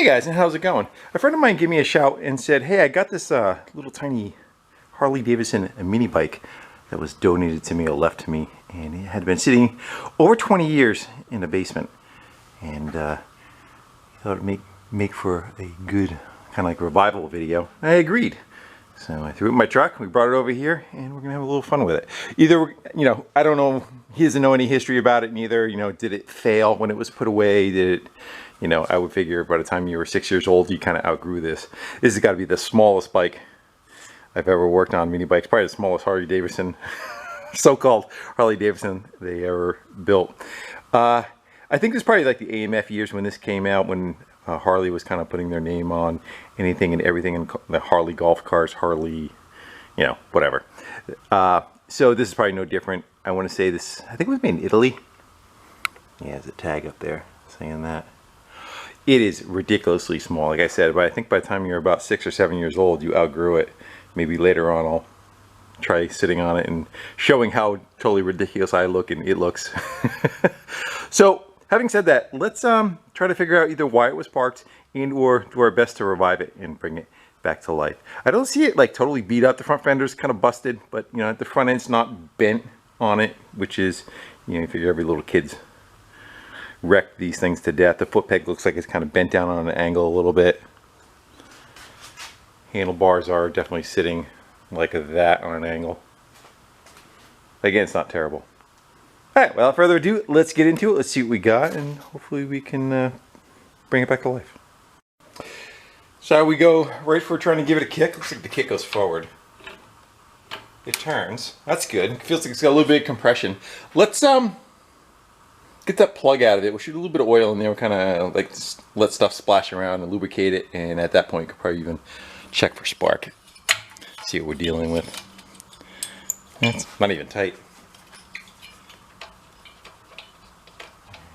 Hey guys, and how's it going? A friend of mine gave me a shout and said, hey, I got this little tiny Harley Davidson mini bike that was donated to me or left to me, and it had been sitting over 20 years in the basement, and he thought it'd make for a good kind of like revival video. I agreed. So I threw it in my truck, we brought it over here, and we're gonna have a little fun with it. Either, I don't know, he doesn't know any history about it neither. Did it fail when it was put away? Did it, I would figure by the time you were 6 years old, you kind of outgrew this. This has got to be the smallest bike I've ever worked on, mini bikes. Probably the smallest Harley Davidson, so-called Harley Davidson they ever built. I think it's probably like the AMF years when this came out, when Harley was kind of putting their name on anything and everything in the Harley golf cars, Harley, whatever. So this is probably no different. I want to say this, I think it was made in Italy. Yeah, there's a tag up there saying that. It is ridiculously small, like I said, but I think by the time you're about 6 or 7 years old, you outgrew it. Maybe later on I'll try sitting on it and showing how totally ridiculous I look and it looks. So, having said that, let's try to figure out either why it was parked and or do our best to revive it and bring it back to life. I don't see it like totally beat up. The front fender's kind of busted, but the front end's not bent on it, which is, you figure every little kid's wrecked these things to death. The foot peg looks like it's kind of bent down on an angle a little bit. Handlebars are definitely sitting like that on an angle. Again, it's not terrible. Alright, without further ado, let's get into it. Let's see what we got, and hopefully we can bring it back to life. So we go right for trying to give it a kick. Looks like the kick goes forward. It turns. That's good. It feels like it's got a little bit of compression. Let's get that plug out of it. We'll shoot a little bit of oil in there. We'll kind of like let stuff splash around and lubricate it. And at that point, you could probably even check for spark. See what we're dealing with. It's not even tight.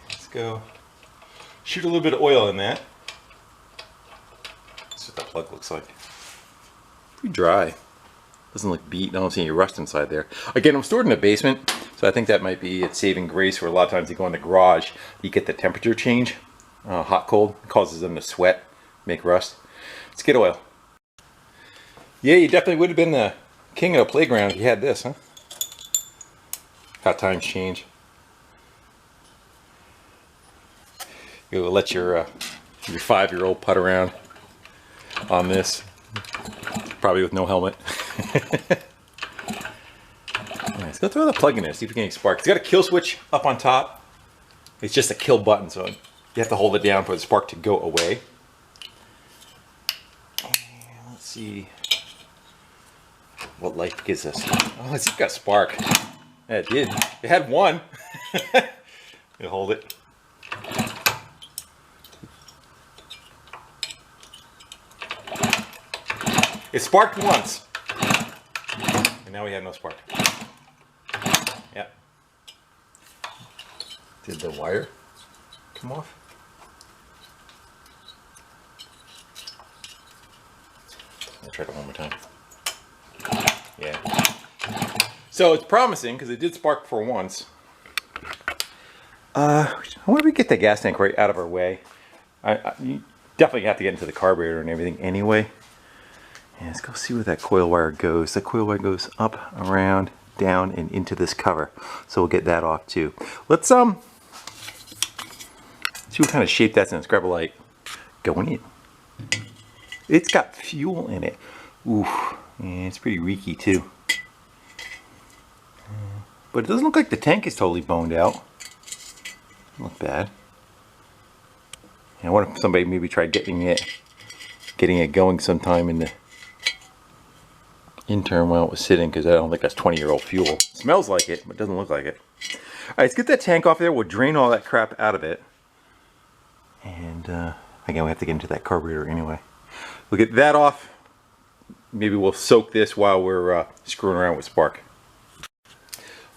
Let's go shoot a little bit of oil in that. That's what that plug looks like. Pretty dry. Doesn't look beat. I don't see any rust inside there. Again, I'm stored in the basement, so I think that might be its saving grace, where a lot of times you go in the garage, you get the temperature change, hot cold, causes them to sweat, make rust. Let's get oil. Yeah, you definitely would have been the king of the playground if you had this, huh? How times change. You'll let your 5-year-old putt around on this, probably with no helmet. Let's go throw the plug in there, see if we get any spark. It's got a kill switch up on top. It's just a kill button, so you have to hold it down for the spark to go away. And let's see what life gives us. Oh, it's got a spark. Yeah, it did. It had one. You hold it. It sparked once. And now we have no spark. Yep. Did the wire come off? I'll try it one more time. Yeah. So it's promising because it did spark for once. I wonder if we get the gas tank right out of our way. You definitely have to get into the carburetor and everything anyway. And let's go see where that coil wire goes. The coil wire goes up, around, down, and into this cover. So we'll get that off too. Let's see what kind of shape that's in. Let's grab a light. Going in. It's got fuel in it. Oof. And it's pretty reeky too. But it doesn't look like the tank is totally boned out. Doesn't look bad. I wonder if somebody maybe tried getting it going sometime in the interim while it was sitting, because I don't think that's 20-year-old fuel. It smells like it, but it doesn't look like it. Alright, let's get that tank off there. We'll drain all that crap out of it. And again, we have to get into that carburetor anyway. We'll get that off. Maybe we'll soak this while we're screwing around with spark.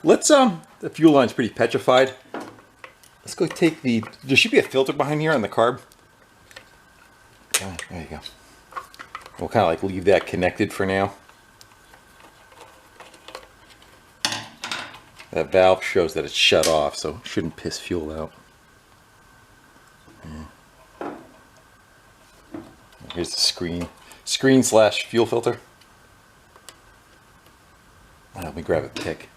Let's, the fuel line's pretty petrified. Let's go take there should be a filter behind here on the carb. There you go. We'll kind of like leave that connected for now. That valve shows that it's shut off, so it shouldn't piss fuel out. screen slash fuel filter. Let me grab a pick.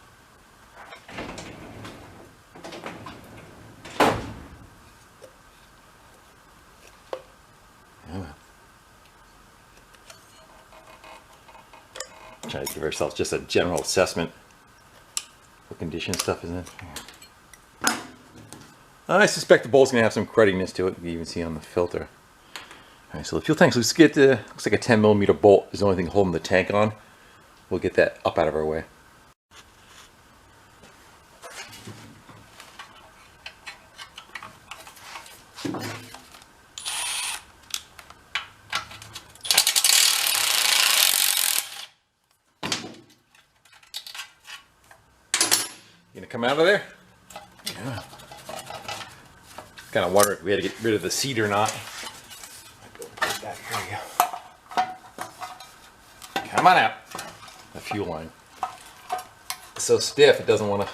Try to give ourselves just a general assessment. What condition stuff is in. I suspect the bolt's gonna have some crudiness to it. You can even see on the filter. All right, so the fuel tank. So let's get the looks like a 10mm bolt is the only thing holding the tank on. We'll get that up out of our way. You gonna come out of there? Yeah. Kind of wondering if we had to get rid of the seat or not. There you go. Come on out. The fuel line. It's so stiff it doesn't want to.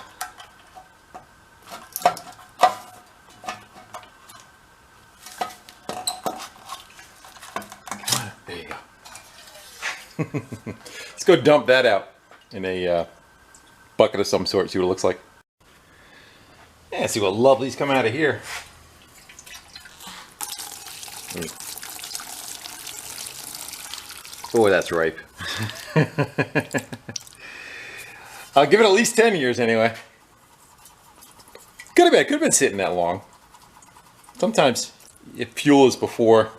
Come on. There you go. Let's go dump that out in a bucket of some sort, see what it looks like. Yeah, see what lovely's coming out of here. Oh, that's ripe. I'll give it at least 10 years anyway. Could have been sitting that long. Sometimes if fuel is before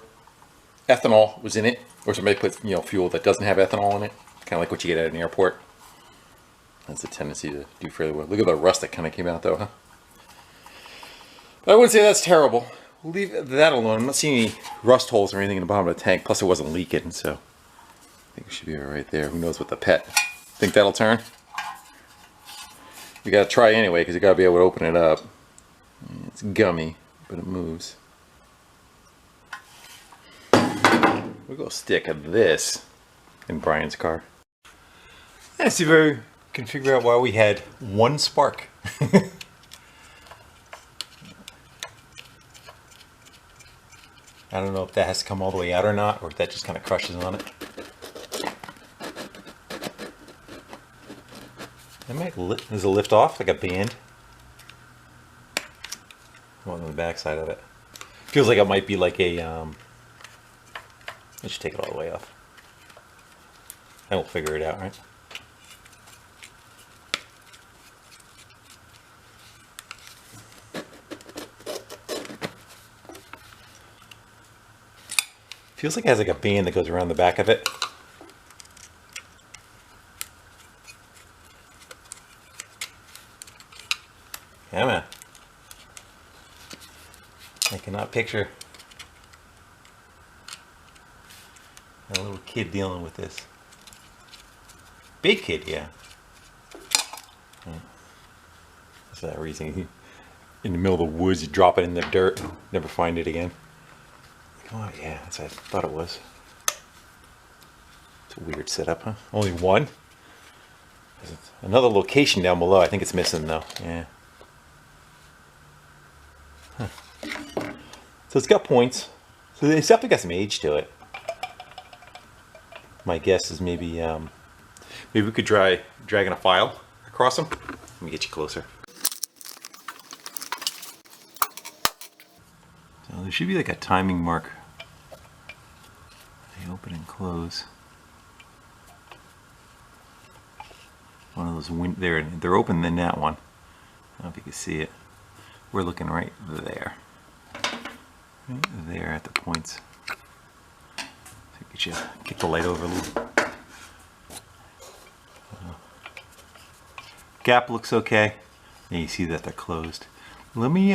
ethanol was in it, or somebody puts fuel that doesn't have ethanol in it, kind of like what you get at an airport. That's a tendency to do fairly well. Look at the rust that kind of came out though, huh? I wouldn't say that's terrible. We'll leave that alone. I'm not seeing any rust holes or anything in the bottom of the tank. Plus it wasn't leaking, so I think we should be all right there. Who knows what the pet. Think that'll turn? We gotta try anyway, because you gotta be able to open it up. It's gummy, but it moves. We'll go stick this in Brian's car. Let's see if we can figure out why we had one spark. I don't know if that has to come all the way out or not, or if that just kind of crushes on it. There's a lift off, like a band. One on the back side of it. Feels like it might be like a, I should take it all the way off. And we'll figure it out, right? Feels like it has like a band that goes around the back of it. Yeah, man. I cannot picture a little kid dealing with this. Big kid, yeah. That's that reason. In the middle of the woods, you drop it in the dirt, never find it again. Oh yeah, that's what I thought it was. It's a weird setup, huh? Only one? There's another location down below. I think it's missing though. Yeah. Huh. So it's got points. So it's definitely got some age to it. My guess is maybe maybe we could try dragging a file across them. Let me get you closer. So there should be like a timing mark. They open and close. One of those they're open in that one. I don't know if you can see it. We're looking right there. Right there at the points. So get you kick the light over a little. Gap looks okay. And you see that they're closed. Let me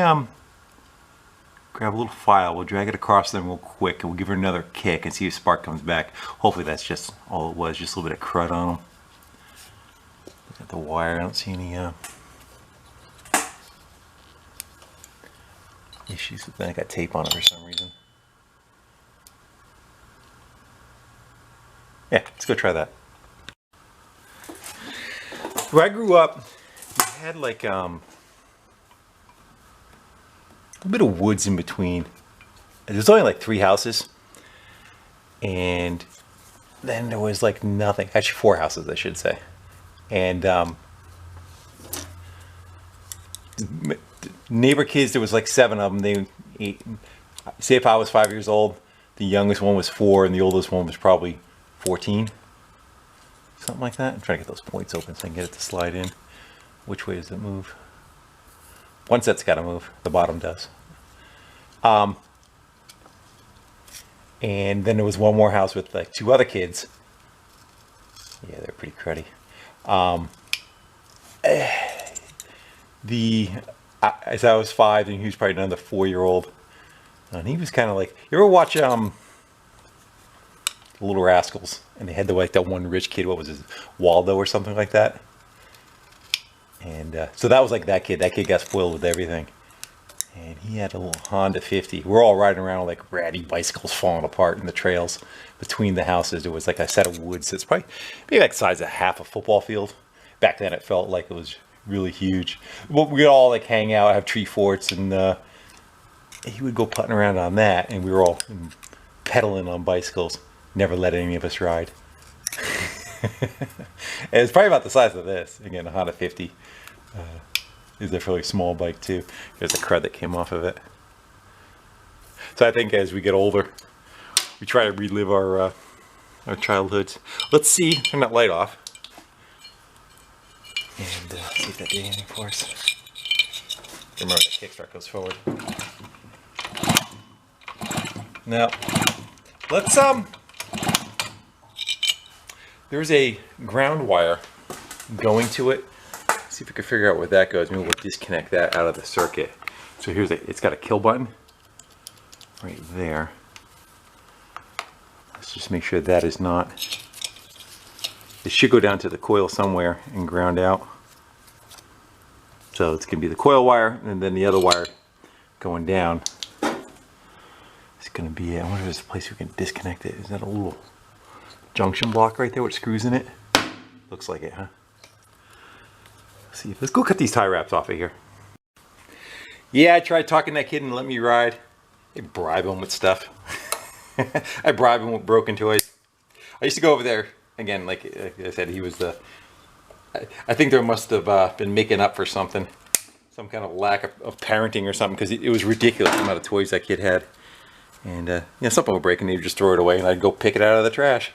grab a little file. We'll drag it across them real quick, and we'll give her another kick and see if spark comes back. Hopefully that's just all it was, just a little bit of crud on them. Look at the wire. I don't see any issues with that. I got tape on it for some reason. Yeah, let's go try that. Where I grew up, we had like a bit of woods in between. There's only like 3 houses, And then there was like nothing. Actually, 4 houses, I should say. And neighbor kids, there was like 7 of them. Say if I was 5 years old, the youngest one was 4 and the oldest one was probably 14. Something like that. I'm trying to get those points open so I can get it to slide in. Which way does it move? One set's got to move. The bottom does. And then there was one more house with like 2 other kids. Yeah, they're pretty cruddy. As I was 5, and he was probably another 4-year-old, and he was kind of like, you ever watch The Little Rascals? And they had like that one rich kid, what was his, Waldo or something like that. And so that was like that kid. That kid got spoiled with everything. And he had a little Honda 50. We're all riding around with like ratty bicycles falling apart in the trails between the houses. There was like a set of woods that's probably maybe like the size of half a football field. Back then it felt like it was really huge. Well, we'd all like hang out, have tree forts, and he would go putting around on that, and we were all pedaling on bicycles. Never let any of us ride. And it's probably about the size of this. Again, a Honda 50. Is a fairly small bike too. There's a crud that came off of it. So I think as we get older, we try to relive our childhoods. Let's see. Turn that light off. And see if that did anything for us. Remember that kickstart goes forward. Now, let's there's a ground wire going to it. See if we can figure out where that goes. Maybe we'll disconnect that out of the circuit. So here's it's got a kill button right there. Let's just make sure that is not. It should go down to the coil somewhere and ground out. So it's gonna be the coil wire, and then the other wire going down. It's gonna be. I wonder if there's a place we can disconnect it. Is that a little junction block right there with screws in it? Looks like it, huh? See, let's go cut these tie wraps off of here. Yeah, I tried talking to that kid and let me ride. I bribe him with stuff. I bribe him with broken toys. I used to go over there again, like I said, he was the. I think there must have been making up for something, some kind of lack of parenting or something, because it was ridiculous the amount of toys that kid had. And you know, something would break and they'd just throw it away, and I'd go pick it out of the trash.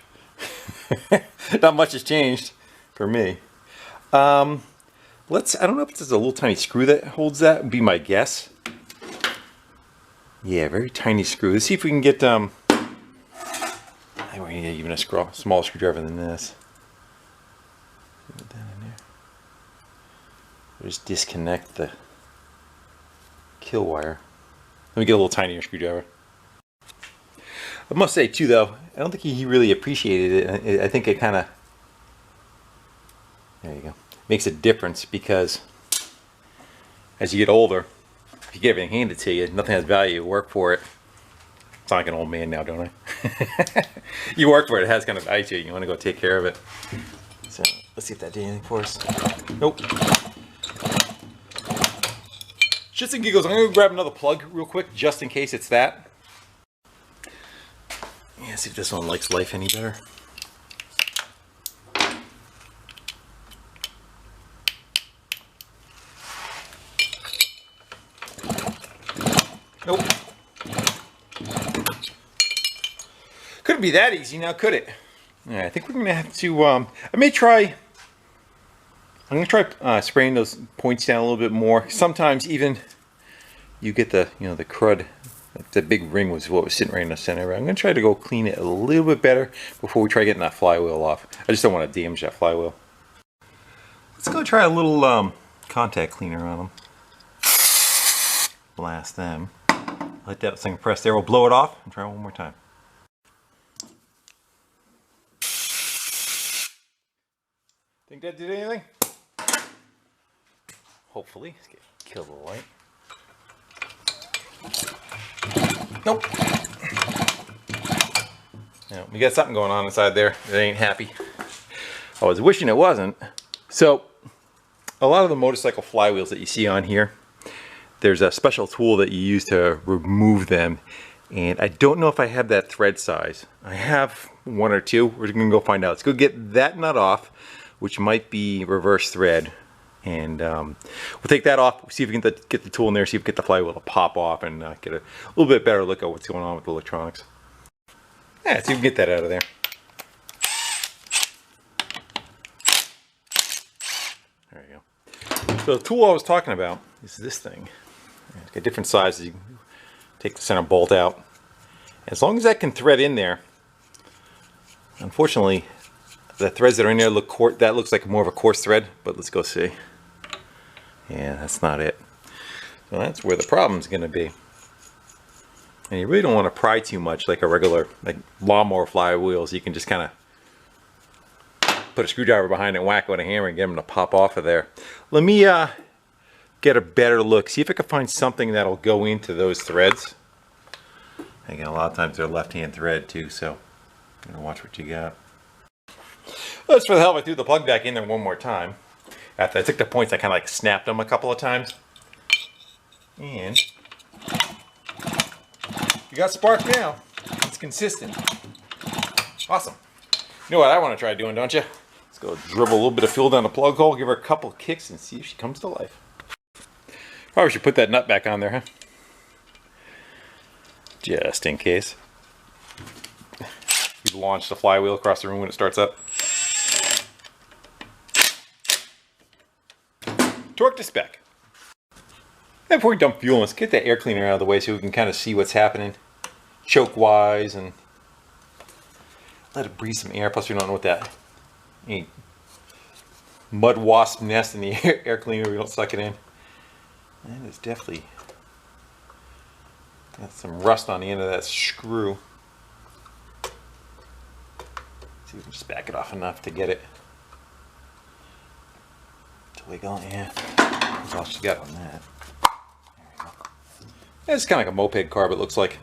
Not much has changed for me. I don't know if there's a little tiny screw that holds that, would be my guess. Yeah, very tiny screw. Let's see if we can get, I think we need even a smaller screwdriver than this. Put it down in there. We'll just disconnect the kill wire. Let me get a little tinier screwdriver. I must say too though, I don't think he really appreciated it. I think it kind of, there you go, makes a difference, because as you get older, if you get everything handed to you, nothing has value, you work for it. I sound like an old man now, don't I? You work for it, it has kind of value to you, you want to go take care of it. So let's see if that did anything for us. Nope. Shits and giggles, I'm going to grab another plug real quick, just in case it's that. Yeah, see if this one likes life any better. Nope. Couldn't be that easy now, could it? Yeah, I think we're gonna have to. I'm gonna try spraying those points down a little bit more. Sometimes even you get the the crud. The big ring was what was sitting right in the center. I'm gonna try to go clean it a little bit better before we try getting that flywheel off. I just don't want to damage that flywheel. Let's go try a little contact cleaner on them. Blast them. Let that thing press there. We'll blow it off and try one more time. Think that did anything? Hopefully. Let's kill the light. Nope. Yeah, we got something going on inside there that ain't happy. I was wishing it wasn't. So, a lot of the motorcycle flywheels that you see on here, there's a special tool that you use to remove them, And I don't know if I have that thread size. I have one or two. We're gonna go find out. Let's go get that nut off, which might be reverse thread. And we'll take that off, see if we can get the tool in there, see if we can get the flywheel to pop off and get a little bit better look at what's going on with the electronics. Yeah, let's see if we can get that out of there. There you go. So the tool I was talking about is this thing. It's got different sizes. You can take the center bolt out. As long as that can thread in there, unfortunately, the threads that are in there that looks like more of a coarse thread, but let's go see. Yeah, that's not it. So that's where the problem's going to be. And you really don't want to pry too much like a regular lawnmower flywheels. You can just kind of put a screwdriver behind it and whack it with a hammer and get them to pop off of there. Let me get a better look. See if I can find something that'll go into those threads. Again, a lot of times they're left-hand thread too, so I'm gonna watch what you got. Well, just for the hell of it, I threw the plug back in there one more time. After I took the points, I kind of like snapped them a couple of times. And you got spark now. It's consistent. Awesome. You know what I want to try doing, don't you? Let's go dribble a little bit of fuel down the plug hole, give her a couple kicks, and see if she comes to life. Probably should put that nut back on there, huh? Just in case. You launch the flywheel across the room when it starts up. Torque to spec. And before we dump fuel, let's get that air cleaner out of the way so we can kind of see what's happening choke wise and let it breathe some air. Plus we don't know what that any mud wasp nest in the air cleaner, we don't suck it in. And it's definitely got some rust on the end of that screw. See if we can just back it off enough to get it to wiggle. Yeah, that's all she got on that. There we go. Yeah, it's kind of like a moped car, but it looks like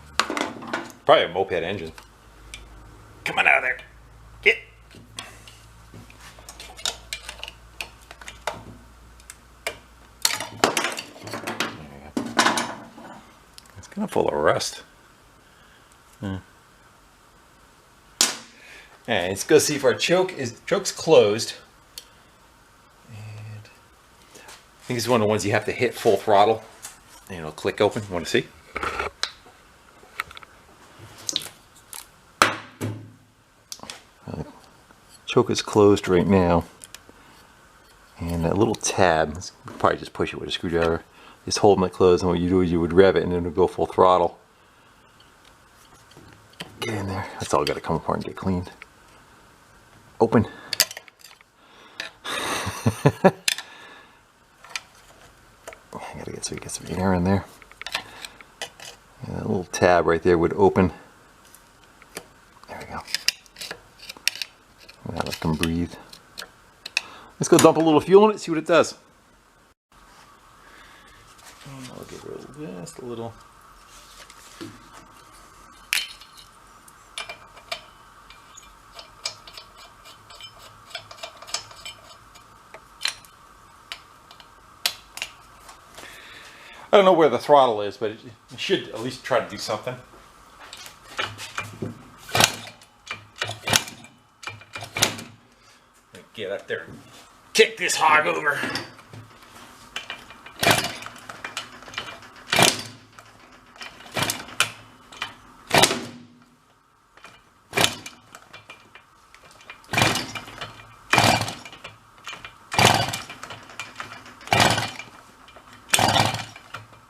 probably a moped engine. Come on out of there. Get. There you go. It's kind of full of rust. Yeah. And let's go see if our choke's closed. And I think it's one of the ones you have to hit full throttle and it'll click open. Want to see? Choke is closed right now, and that little tab, probably just push it with a screwdriver, just holding it closed, and what you do is you would rev it and then it would go full throttle. Get in there. That's all got to come apart and get cleaned. Open. I gotta get so you get some air in there. And that little tab right there would open. There we go. Now let them breathe. Let's go dump a little fuel in it, see what it does. And I'll give her just a little. I don't know where the throttle is, but it should at least try to do something. Get up there and kick this hog over.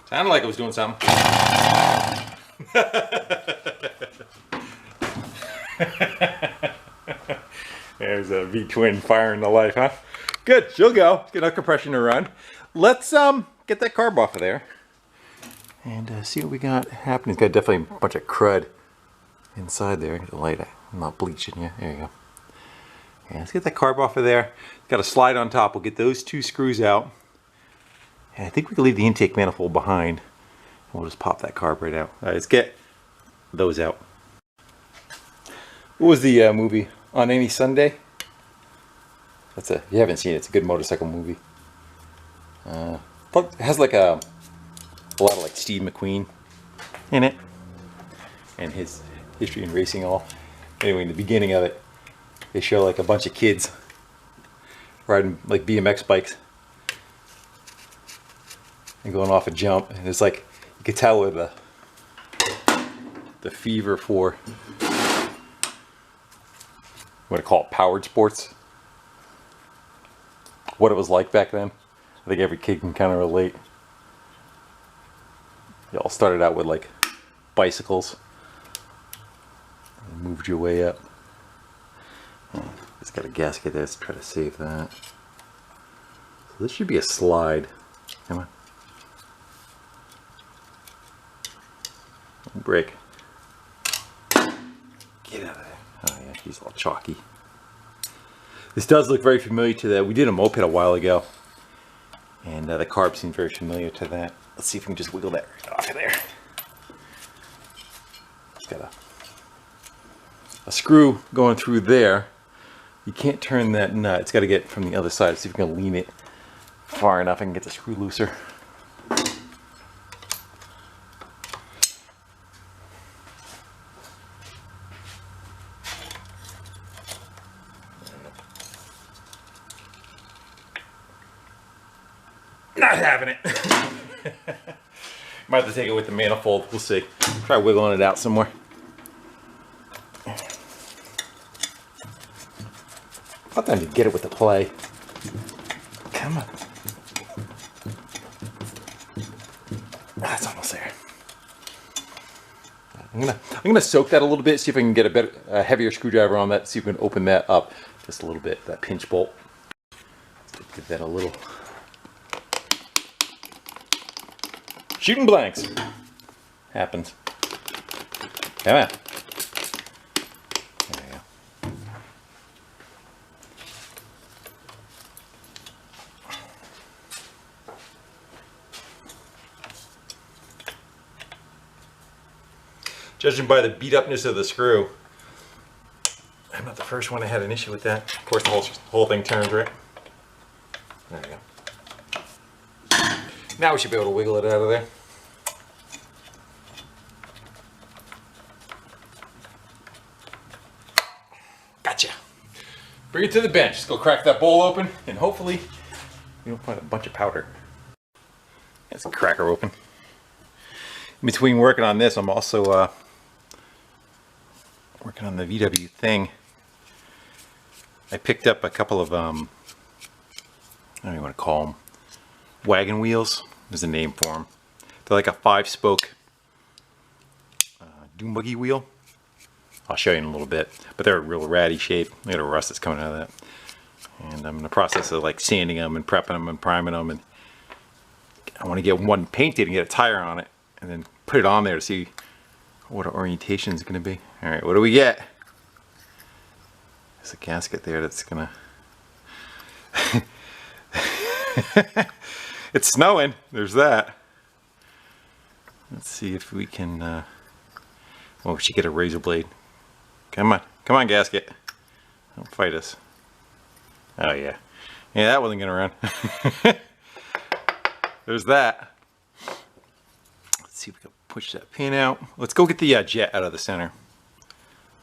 Sounded like it was doing something. There's a V-twin firing the life, huh? Good, she'll go. Get enough compression to run. Let's get that carb off of there and see what we got happening. It's got definitely a bunch of crud inside there. Get the light. I'm not bleaching you. There you go. Yeah, let's get that carb off of there. It's got a slide on top. We'll get those two screws out. And I think we can leave the intake manifold behind. We'll just pop that carb right out. All right, let's get those out. What was the movie? On Any Sunday? That's if you haven't seen it, it's a good motorcycle movie. It has like a lot of like Steve McQueen in it. and his history in racing all. Anyway, in the beginning of it, they show like a bunch of kids riding like BMX bikes and going off a jump, and it's like you could tell with the fever for what I call it, powered sports, what it was like back then. I think every kid can kind of relate. You all started out with like bicycles and moved your way up. It's got a gasket there, let's try to save that. So this should be a slide. Come on. Break. Get out of there. Oh yeah, he's all chalky. This does look very familiar to that. We did a moped a while ago, and the carb seemed very familiar to that. Let's see if we can just wiggle that right off of there. It's got a screw going through there. You can't turn that nut. It's got to get from the other side. Let's see if we can lean it far enough and get the screw looser. Not having it. Might have to take it with the manifold. We'll see. Try wiggling it out some more. Sometimes you get it with the play. Come on. That's almost there. I'm gonna soak that a little bit. See if I can get a heavier screwdriver on that. See if we can open that up just a little bit. That pinch bolt. Give that a little. Shooting blanks. Happens. Come on. There you go. Judging by the beat upness of the screw, I'm not the first one that had an issue with that. Of course, the whole thing turns, right? There you go. Now we should be able to wiggle it out of there. Gotcha. Bring it to the bench. Let's go crack that bowl open, and hopefully we don't find a bunch of powder. Let's crack her open. In between working on this, I'm also working on the VW thing. I picked up a couple of, I don't know what you want to call them, wagon wheels. There's a name for them. They're like a 5-spoke dune buggy wheel. I'll show you in a little bit, but they're a real ratty shape. Look at the rust that's coming out of that. And I'm in the process of like sanding them and prepping them and priming them, and I want to get one painted and get a tire on it, and then put it on there to see what our orientation is going to be. All right, what do we get? There's a gasket there that's gonna. It's snowing. There's that. Let's see if we can. Well, we should get a razor blade. Come on, gasket. Don't fight us. Oh yeah, yeah, that wasn't gonna run. There's that. Let's see if we can push that pin out. Let's go get the jet out of the center.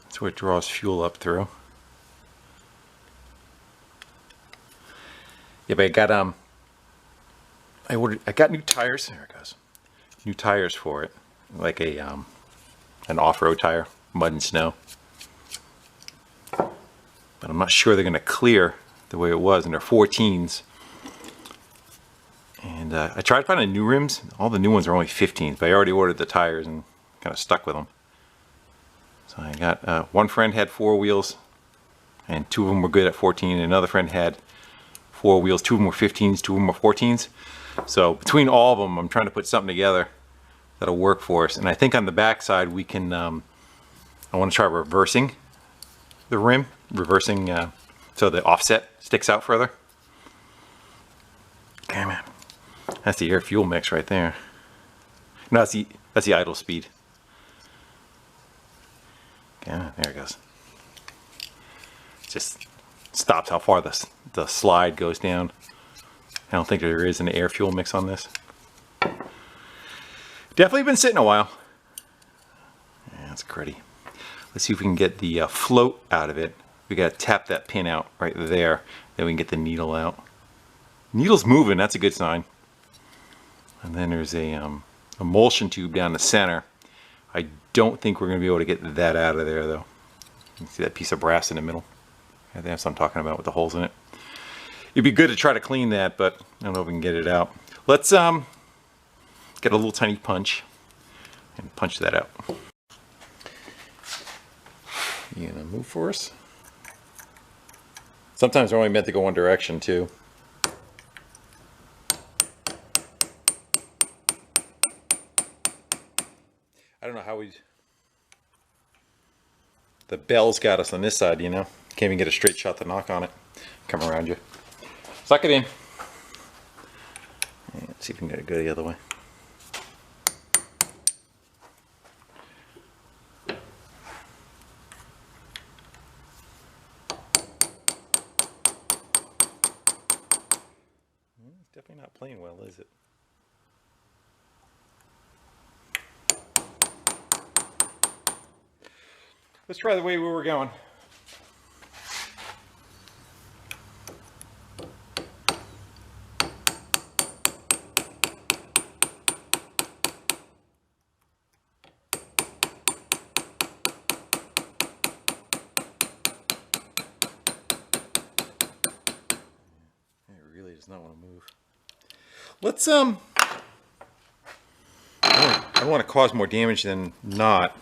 That's where it draws fuel up through. Yeah, but I got I got new tires. There it goes. New tires for it, like a an off-road tire, mud and snow. But I'm not sure they're going to clear the way it was, and they're 14s. And I tried finding new rims. All the new ones are only 15s, but I already ordered the tires and kind of stuck with them. So I got one friend had 4 wheels, and 2 of them were good at 14, and another friend had 4 wheels. 2 of them were 15s, 2 of them were 14s. So between all of them, I'm trying to put something together that'll work for us. And I think on the back side we can, I want to try reversing the rim, so the offset sticks out further. Damn it. That's the air fuel mix right there. No, that's the idle speed. Yeah, there it goes. Just stops how far the slide goes down. I don't think there is an air fuel mix on this. Definitely been sitting a while. Yeah, That's cruddy. Let's see if we can get the float out of it. We gotta tap that pin out right there. Then we can get the needle out. Needle's moving, that's a good sign. And then there's a emulsion tube down the center. I don't think we're gonna be able to get that out of there though. You can see that piece of brass in the middle. I think that's what I'm talking about with the holes in it. It'd be good to try to clean that, but I don't know if we can get it out. Let's get a little tiny punch and punch that out. You gonna move for us? Sometimes they're only meant to go one direction too. I don't know how the bell's got us on this side, you know. Can't even get a straight shot to knock on it. Come around you. Suck it in. Let's see if we can get it go the other way. It's definitely not playing well, is it? Let's try the way we were going. Does not want to move. Let's I don't want to cause more damage than not,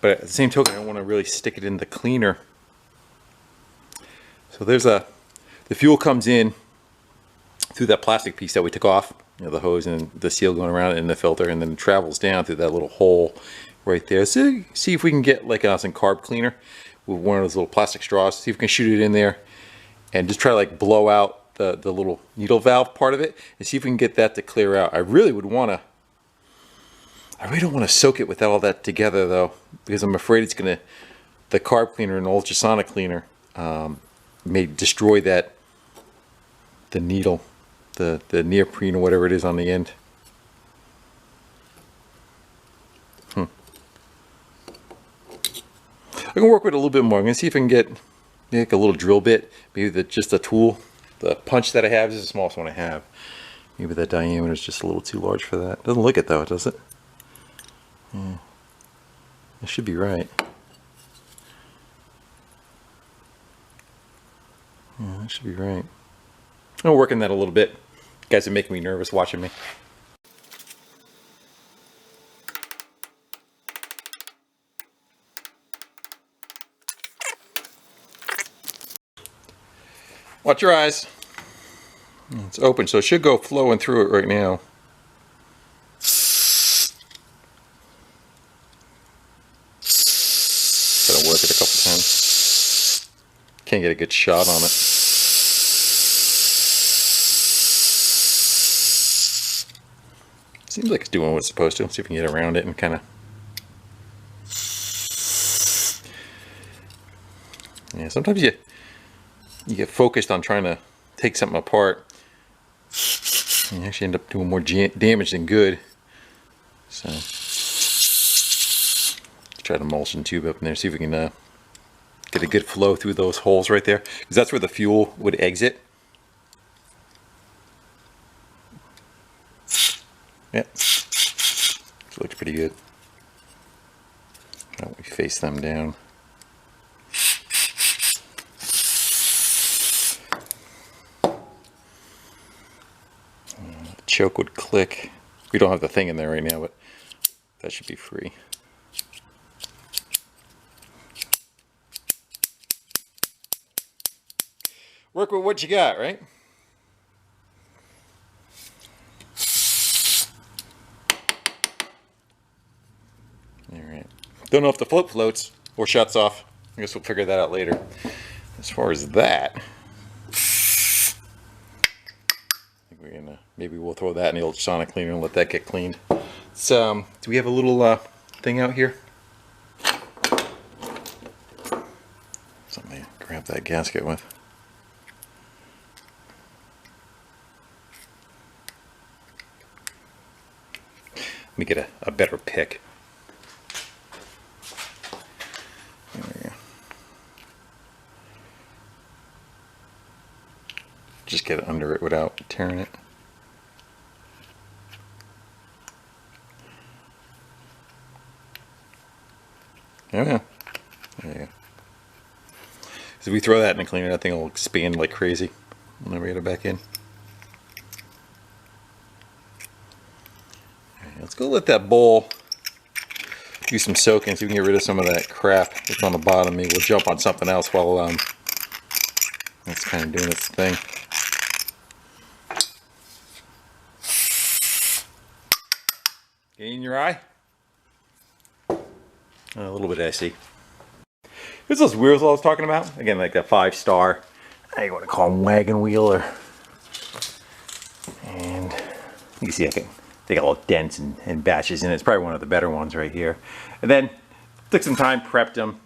but at the same token I don't want to really stick it in the cleaner. So there's the fuel comes in through that plastic piece that we took off, you know, the hose and the seal going around in the filter, and then it travels down through that little hole right there. So see if we can get like some carb cleaner with one of those little plastic straws. See if we can shoot it in there and just try to like blow out the little needle valve part of it and see if we can get that to clear out. I really don't want to soak it with all that together though, because I'm afraid it's gonna, the carb cleaner and the ultrasonic cleaner may destroy that, the needle, the neoprene or whatever it is on the end. I can work with it a little bit more. I'm gonna see if I can get like a little drill bit, maybe just a tool. The punch that I have is the smallest one I have. Maybe that diameter is just a little too large for that. Doesn't look it though, does it? Yeah. It should be right. Yeah, that should be right. I'm working that a little bit. You guys are making me nervous watching me. Watch your eyes. It's open, so it should go flowing through it right now. Gotta work it a couple times. Can't get a good shot on it. Seems like it's doing what it's supposed to. Let's see if we can get around it and kind of. Yeah, sometimes you get focused on trying to take something apart, and you actually end up doing more damage than good. So let's try the emulsion tube up in there, see if we can get a good flow through those holes right there, because that's where the fuel would exit. Yeah, it looks pretty good. Why don't we face them down? Choke would click. We don't have the thing in there right now, but that should be free. Work with what you got, right? Alright. Don't know if the float floats or shuts off. I guess we'll figure that out later. As far as that, maybe we'll throw that in the ultrasonic cleaner and let that get cleaned. So, do we have a little thing out here? Something to grab that gasket with. Let me get a better pick. Just get under it without tearing it. Oh yeah. There you go. So if we throw that in the cleaner, that thing will expand like crazy whenever we get it back in. Right, let's go let that bowl do some soaking so we can get rid of some of that crap that's on the bottom. Maybe we'll jump on something else while it's kind of doing its thing. Get in your eye? A little bit icy. Here's those wheels I was talking about. Again, like that 5-star, I want to call them wagon wheel, and you can see they got little dents and batches in it. It's probably one of the better ones right here. And then took some time, prepped them,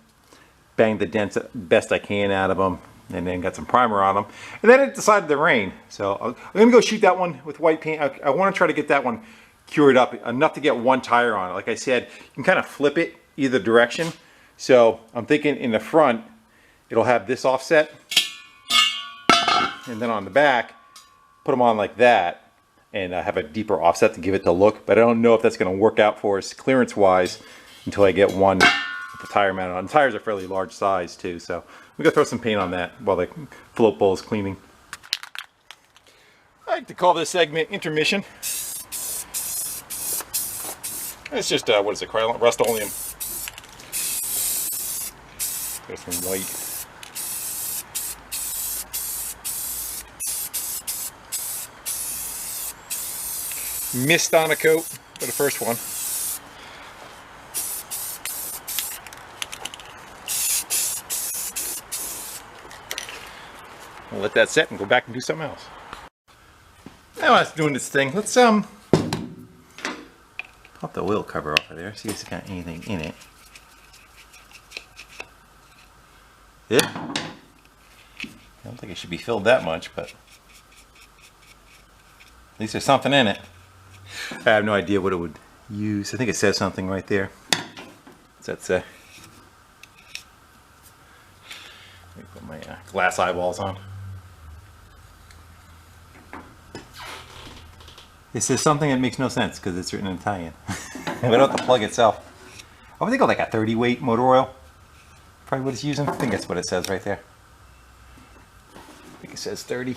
banged the dents best I can out of them, and then got some primer on them. And then it decided to rain. So I'm gonna go shoot that one with white paint. I want to try to get that one cured up enough to get one tire on it. Like I said, you can kind of flip it either direction. So I'm thinking in the front, it'll have this offset, and then on the back, put them on like that, and have a deeper offset to give it the look. But I don't know if that's going to work out for us clearance-wise until I get one with the tire mounted on. The tires are fairly large size too, so we're gonna throw some paint on that while the float bowl is cleaning. I like to call this segment intermission. It's just what is it? Rust-Oleum. There's some white. Mist on a coat for the first one. We'll let that set and go back and do something else. Now it's doing this thing. Let's pop the oil cover off of there, see if it's got anything in it. Yeah. I don't think it should be filled that much, but at least there's something in it. I have no idea what it would use. I think it says something right there. What's that say? Let me put my glass eyeballs on. It says something that makes no sense because it's written in Italian. But not the plug itself. I would think of like a 30 weight motor oil. Probably what it's using. I think that's what it says right there. I think it says 30.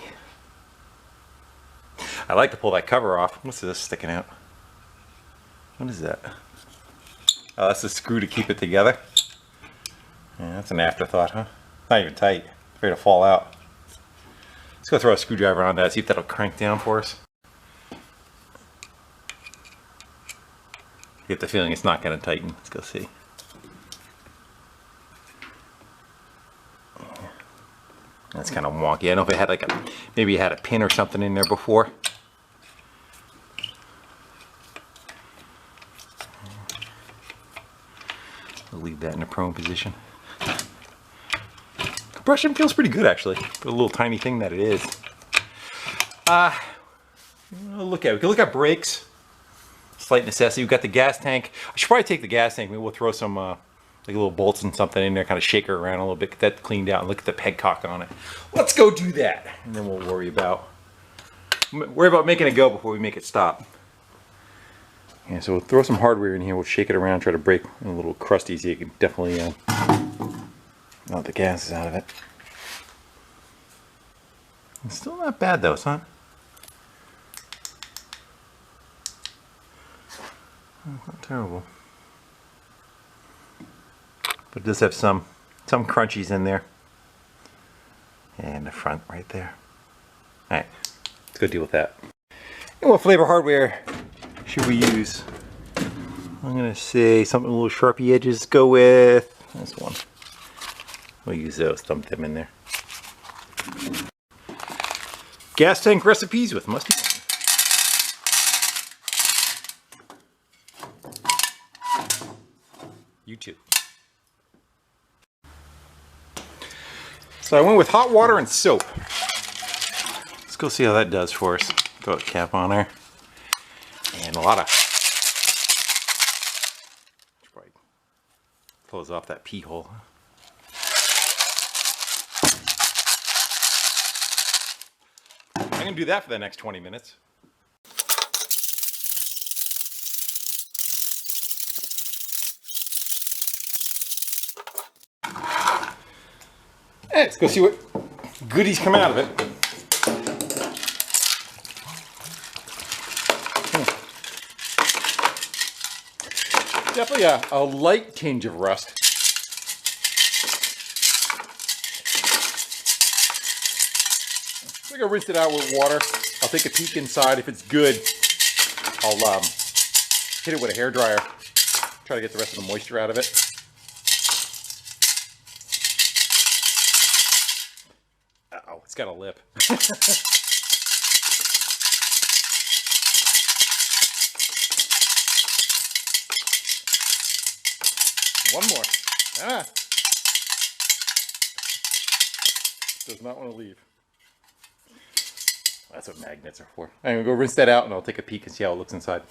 I like to pull that cover off. What's this sticking out? What is that? Oh, that's a screw to keep it together. Yeah, that's an afterthought, huh? Not even tight. It's ready to fall out. Let's go throw a screwdriver on that, see if that'll crank down for us. I get the feeling it's not going to tighten. Let's go see. That's kind of wonky. I don't know if it had like maybe it had a pin or something in there before. We'll leave that in a prone position. Compression feels pretty good actually, for a little tiny thing that it is. We can look at brakes. Slight necessity. We've got the gas tank. I should probably take the gas tank. Maybe we'll throw some like little bolts and something in there, kind of shake her around a little bit, get that cleaned out, and look at the pegcock on it. Let's go do that, and then we'll worry about making it go before we make it stop. Yeah, so we'll throw some hardware in here. We'll shake it around, try to break a little crusty so you can definitely not the gas is out of it. It's still not bad though. It's not terrible. But it does have some crunchies in there. And the front right there. Alright, let's go deal with that. And what flavor hardware should we use? I'm going to say something with little Sharpie edges. Go with this one. We'll use those, dump them in there. Gas tank recipes with musty wine. You too. So I went with hot water and soap. Let's go see how that does for us. Throw a cap on there. And a lot of... Should probably close off that pee hole. going to do that for the next 20 minutes. Hey, let's go see what goodies come out of it. Definitely a light tinge of rust. I'm gonna rinse it out with water. I'll take a peek inside. If it's good, I'll hit it with a hairdryer. Try to get the rest of the moisture out of it. Uh-oh, it's got a lip. One more. Ah. Does not want to leave. That's what magnets are for. I'm going to go rinse that out and I'll take a peek and see how it looks inside.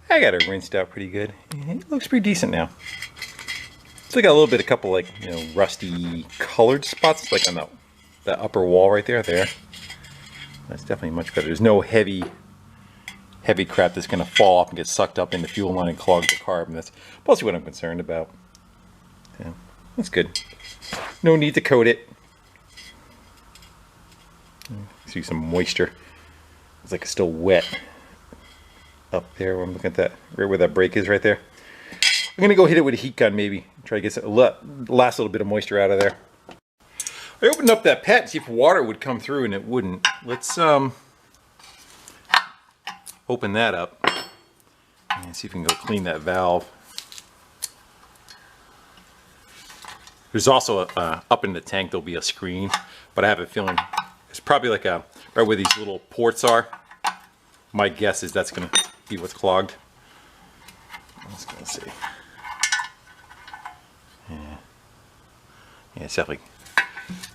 I got it rinsed out pretty good. It looks pretty decent now. Still got a little bit, a couple like, you know, rusty colored spots like on the upper wall right there. That's definitely much better. There's no heavy crap that's going to fall off and get sucked up in the fuel line and clog the carb. And that's mostly what I'm concerned about. Yeah, that's good. No need to coat it. See some moisture. It's like it's still wet up there. I'm looking at that, right where that break is right there. I'm going to go hit it with a heat gun maybe. Try to get the last little bit of moisture out of there. I opened up that pet and see if water would come through, and it wouldn't. Let's open that up and see if we can go clean that valve. There's also up in the tank there'll be a screen, but I have a feeling it's probably like right where these little ports are. My guess is that's going to be what's clogged. Let's go see. Yeah, it's definitely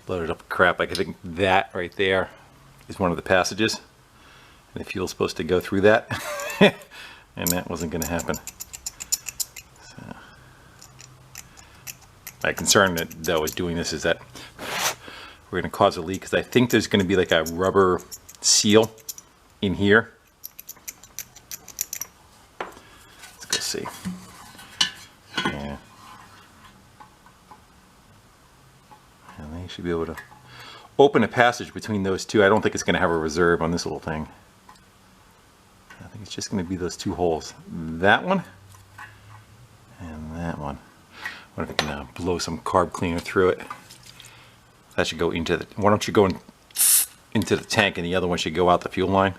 loaded up with crap. Like I think that right there is one of the passages. And the fuel's supposed to go through that. And that wasn't going to happen. So, my concern though is doing this is that we're going to cause a leak, because I think there's going to be like a rubber seal in here. Let's go see. Yeah. And they should be able to open a passage between those two. I don't think it's going to have a reserve on this little thing. I think it's just going to be those two holes. That one and that one. What if I can blow some carb cleaner through it? That should go into the, why don't you go into the tank, and the other one should go out the fuel line.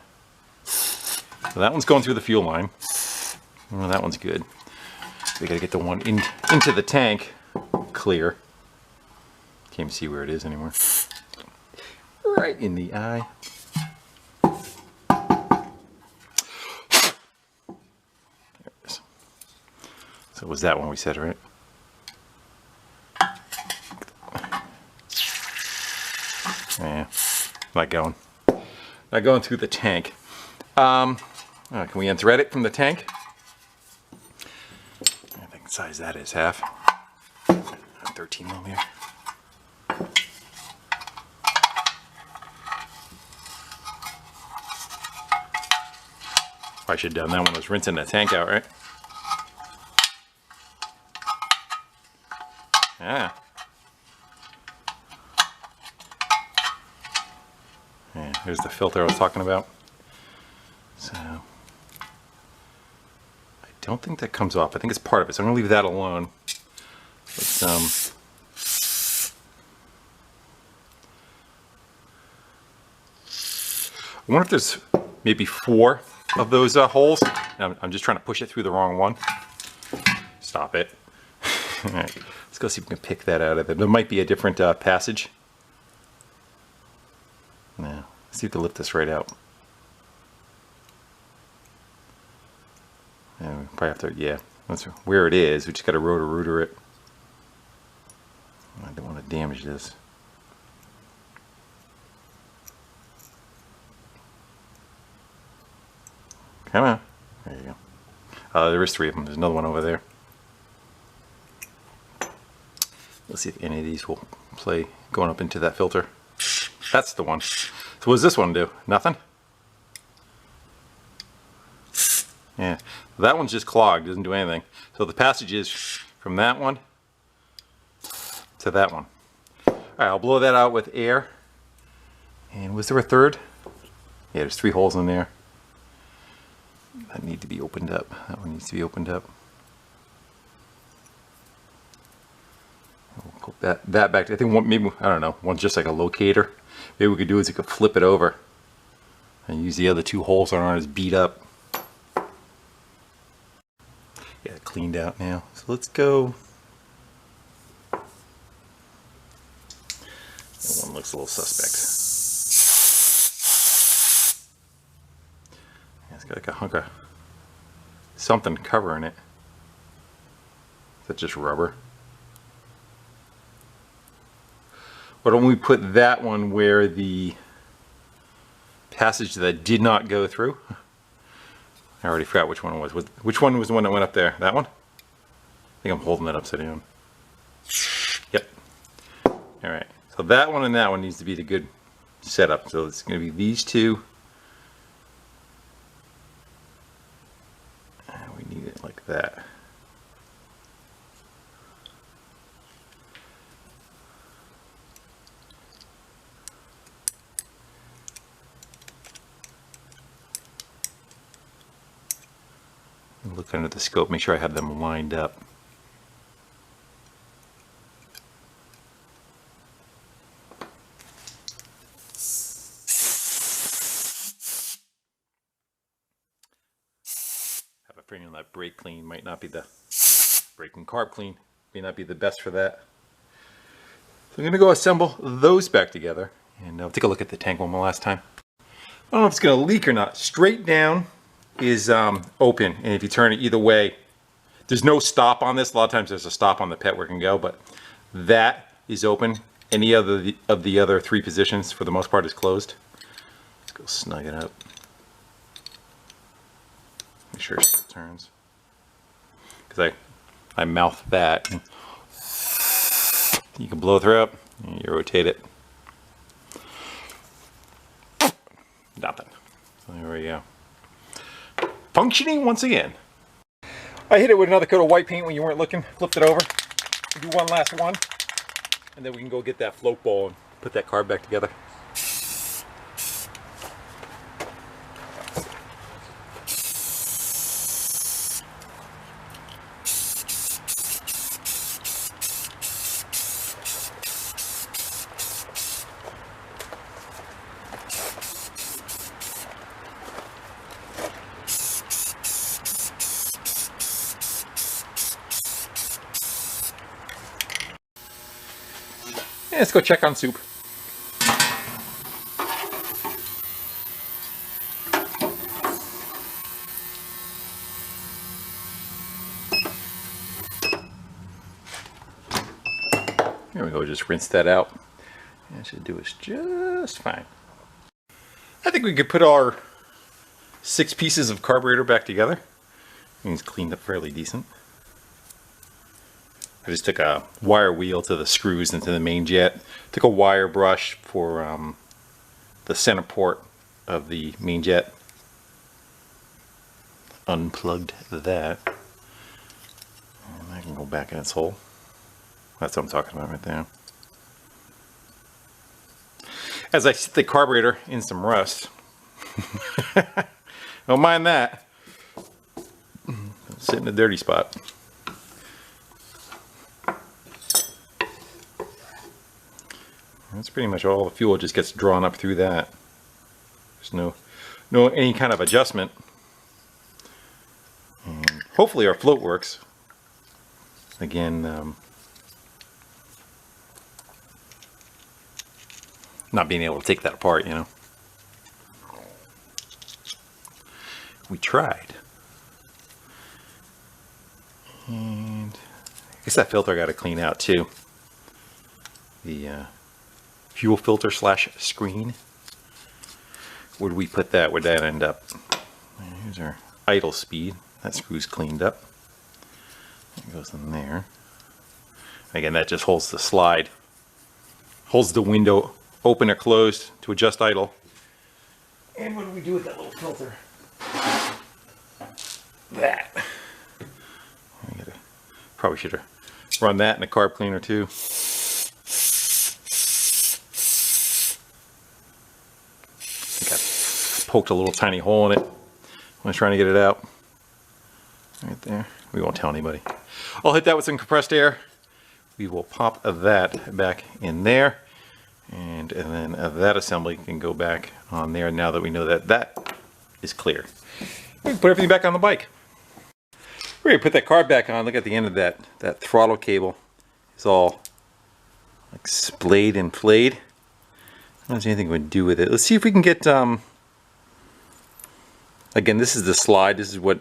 So that one's going through the fuel line. Well, that one's good. We gotta get the one into the tank clear. Can't even see where it is anymore. Right in the eye. There it is. So it was that one we said, right? Yeah, not going through the tank. Can we unthread it from the tank? I think the size that is half. 13 millimeter. I should have done that when I was rinsing the tank out, right? Yeah. Yeah, here's the filter I was talking about. So, I don't think that comes off. I think it's part of it, so I'm going to leave that alone. Let's, I wonder if there's maybe 4 of those holes. I'm just trying to push it through the wrong one. Stop it. All right, let's go see if we can pick that out of it. There might be a different passage. Now, let's see if we can lift this right out. And we probably have to, yeah, that's where it is. We just got to rotor it. I don't want to damage this. Come on. There you go. There is 3 of them. There's another one over there. Let's see if any of these will play going up into that filter. That's the one. So what does this one do? Nothing? Yeah, that one's just clogged, doesn't do anything. So the passage is from that one to that one. All right, I'll blow that out with air. And was there a third? Yeah, there's 3 holes in there. That need to be opened up. That one needs to be opened up. We'll put that back. I think one, maybe, I don't know, one's just like a locator. Maybe what we could do is we could flip it over and use the other 2 holes that aren't as beat up. Yeah, cleaned out now. So let's go. That one looks a little suspect. Yeah, it's got like a hunk of something covering it. Is that just rubber? Why don't we put that one where the passage that did not go through? I already forgot which one it was. Which one was the one that went up there? That one? I think I'm holding that upside down. Yep. Alright. So that one and that one needs to be the good setup. So it's going to be these 2. And we need it like that. Look under the scope, make sure I have them lined up. Have a feeling that brake clean might not be the brake and carb clean, may not be the best for that. So I'm going to go assemble those back together and take a look at the tank one more last time. I don't know if it's going to leak or not. Straight down is open, and if you turn it either way, there's no stop on this. A lot of times there's a stop on the pet where it can go, but that is open. Any other of the other 3 positions for the most part is closed. Let's go snug it up. Make sure it turns, because I mouth that. You can blow through it and you rotate it. Nothing. So there we go. Functioning once again. I hit it with another coat of white paint when you weren't looking, flipped it over. Do one last one, and then we can go get that float bowl and put that carb back together. Let's go check on soup. Here we go, just rinse that out. That should do us just fine. I think we could put our 6 pieces of carburetor back together. It's cleaned up fairly decent. I just took a wire wheel to the screws into the main jet. Took a wire brush for the center port of the main jet. Unplugged that. And that can go back in its hole. That's what I'm talking about right there. As I sit the carburetor in some rust. Don't mind that. Sit in a dirty spot. That's pretty much all the fuel just gets drawn up through that. There's no any kind of adjustment. And hopefully our float works. Again, not being able to take that apart, you know. We tried. And I guess that filter I got to clean out too. The fuel filter / screen. Where do we put that? Where'd that end up? Here's our idle speed. That screw's cleaned up. It goes in there. Again, that just holds the slide. Holds the window open or closed to adjust idle. And what do we do with that little filter? That. Probably should have run that in a carb cleaner too. I think I poked a little tiny hole in it when I was trying to get it out. Right there. We won't tell anybody. I'll hit that with some compressed air. We will pop that back in there. And then that assembly can go back on there now that we know that that is clear. We can put everything back on the bike. We're going to put that carb back on. Look at the end of that throttle cable. It's all like splayed and flayed. I don't know if there's anything we can do with it. Let's see if we can get, again, this is the slide. This is what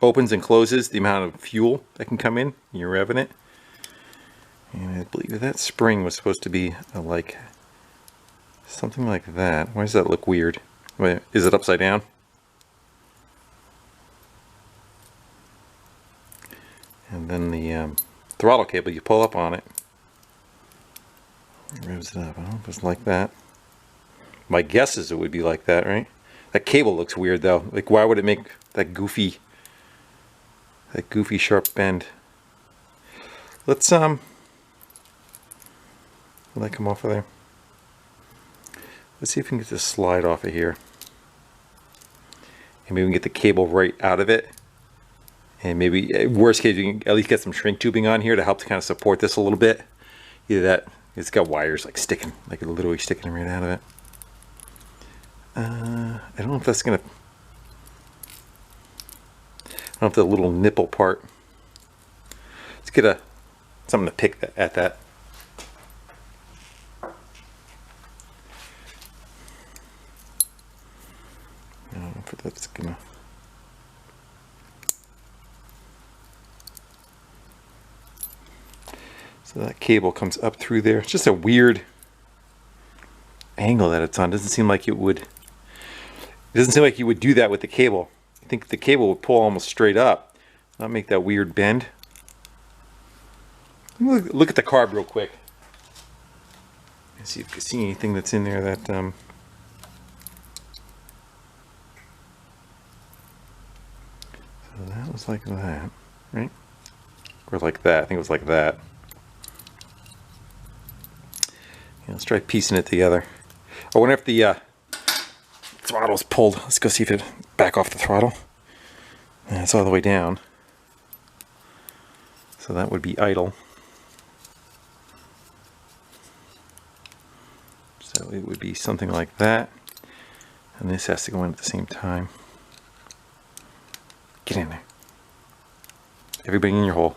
opens and closes the amount of fuel that can come in. You're revving it. And I believe that spring was supposed to be like something like that. Why does that look weird? Wait, is it upside down? And then the throttle cable, you pull up on it. It revs it up. I don't know if it's like that. My guess is it would be like that, right? That cable looks weird though. Like, why would it make that goofy sharp bend? Let's will that come off of there? Let's see if we can get this slide off of here. And maybe we can get the cable right out of it. And maybe, worst case, we can at least get some shrink tubing on here to help to kind of support this a little bit. Either that, it's got wires like sticking, like literally sticking right out of it. I don't know if that's gonna, I don't know if the little nipple part. Let's get something to pick at that. I don't know if that's gonna. So that cable comes up through there. It's just a weird angle that it's on. Doesn't seem like it would. It doesn't seem like you would do that with the cable. I think the cable would pull almost straight up, not make that weird bend. Look at the carb real quick. Let's see if you can see anything that's in there that. So that was like that, right? Or like that. I think it was like that. Let's try piecing it together. I wonder if the throttle's pulled. Let's go see if it back off the throttle. And it's all the way down. So that would be idle. So it would be something like that. And this has to go in at the same time. Get in there. Everybody in your hole.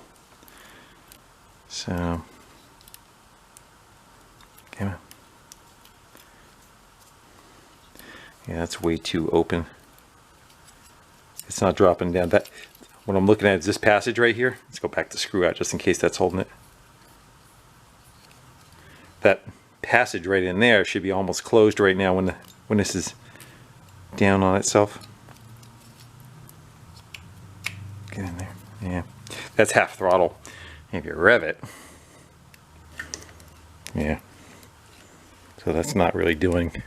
So. Yeah, that's way too open. It's not dropping down. That what I'm looking at is this passage right here. Let's go back to screw out just in case that's holding it. That passage right in there should be almost closed right now when this is down on itself. Get in there. Yeah, that's half throttle. If you rev it, yeah. So that's not really doing.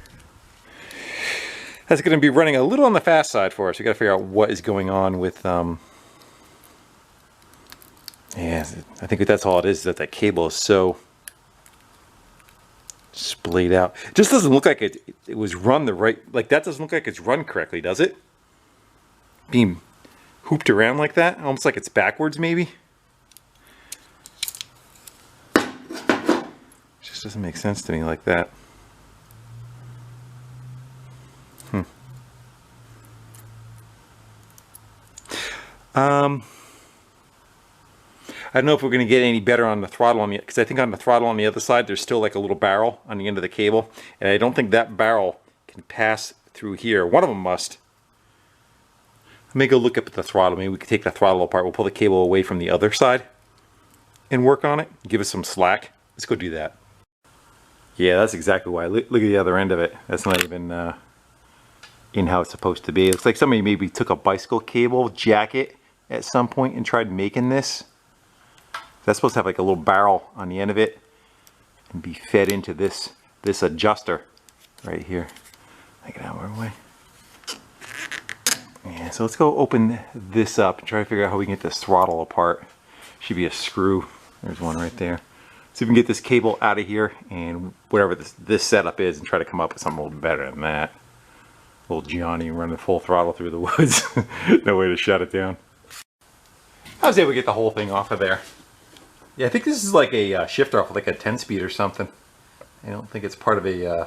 That's going to be running a little on the fast side for us. We got to figure out what is going on with. Yeah, I think that's all it is. That cable is so splayed out. It just doesn't look like it was run the right. Like that doesn't look like it's run correctly, does it? Being hooped around like that, almost like it's backwards, maybe. It just doesn't make sense to me like that. I don't know if we're going to get any better on the throttle on the, because I think on the throttle on the other side there's still like a little barrel on the end of the cable, and I don't think that barrel can pass through here. One of them must. Let me go look up at the throttle. Maybe we can take the throttle apart. We'll pull the cable away from the other side and work on it. Give it some slack. Let's go do that. Yeah, that's exactly why. Look at the other end of it. That's not even in how it's supposed to be. It looks like somebody maybe took a bicycle cable jacket at some point and tried making this. That's supposed to have like a little barrel on the end of it and be fed into this this adjuster right here. Take it out of our way. Yeah, so let's go open this up and try to figure out how we can get this throttle apart. Should be a screw. There's one right there. See if we can get this cable out of here and whatever this setup is and try to come up with something a little better than that. Little Johnny running full throttle through the woods. No way to shut it down. I was able to get the whole thing off of there. Yeah, I think this is like a shifter off like a 10-speed or something. I don't think it's part of a... I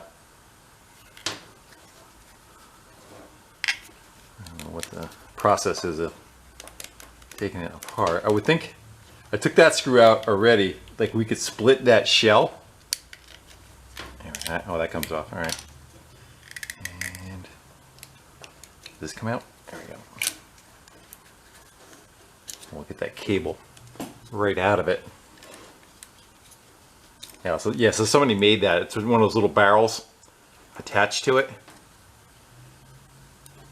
don't know what the process is of taking it apart. I would think I took that screw out already. Like we could split that shell. Oh, that comes off. All right. And does this come out? There we go. We'll get that cable right out of it. Yeah, so somebody made that. It's one of those little barrels attached to it.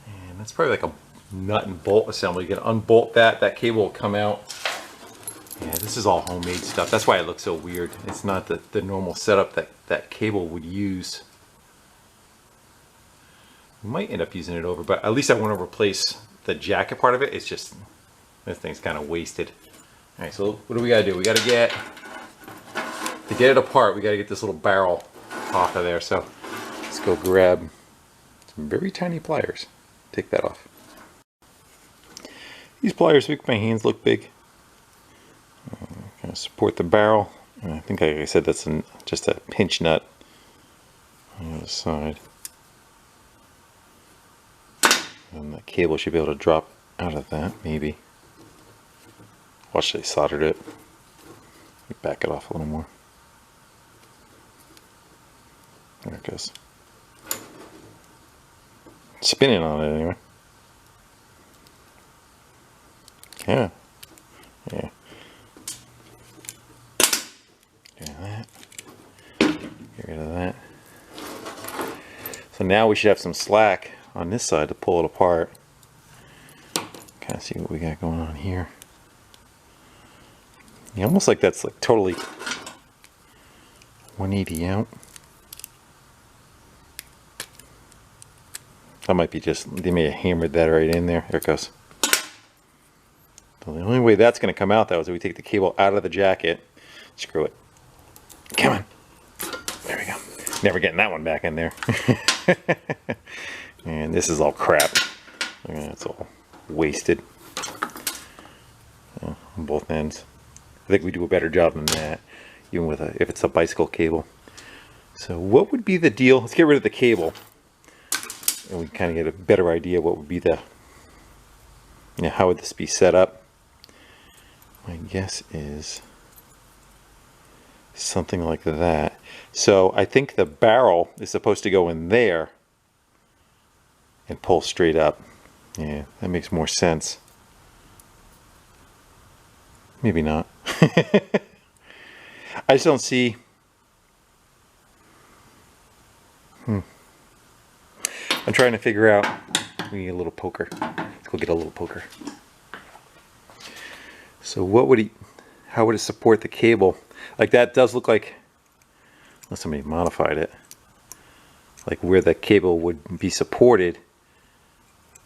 And that's probably like a nut and bolt assembly. You can unbolt that, that cable will come out. Yeah, this is all homemade stuff. That's why it looks so weird. It's not the normal setup that cable would use. We might end up using it over, but at least I want to replace the jacket part of it. It's just, this thing's kind of wasted. All right, so what do we got to do? We got to get it apart, we got to get this little barrel off of there. So let's go grab some very tiny pliers. Take that off. These pliers make my hands look big. Kind of support the barrel. And I think, like I said, that's just a pinch nut on the other side. And the cable should be able to drop out of that, maybe. Watch, they soldered it. Back it off a little more. There it goes. Spinning on it anyway. Yeah. Yeah. Get rid of that. Get rid of that. So now we should have some slack on this side to pull it apart. Kind of see what we got going on here. Yeah, almost like that's like totally 180 out. That might be just, they may have hammered that right in there. There it goes. So the only way that's going to come out though is if we take the cable out of the jacket. Screw it. Come on. There we go. Never getting that one back in there. And this is all crap. It's all wasted on both ends. I think we do a better job than that, even with if it's a bicycle cable. So what would be the deal? Let's get rid of the cable. And we kind of get a better idea what would be the, how would this be set up. My guess is something like that. So I think the barrel is supposed to go in there and pull straight up. Yeah, that makes more sense. Maybe not. I just don't see. I'm trying to figure out. We need a little poker. Let's go get a little poker. So what would how would it support the cable? Like that does look like, unless somebody modified it, like where the cable would be supported.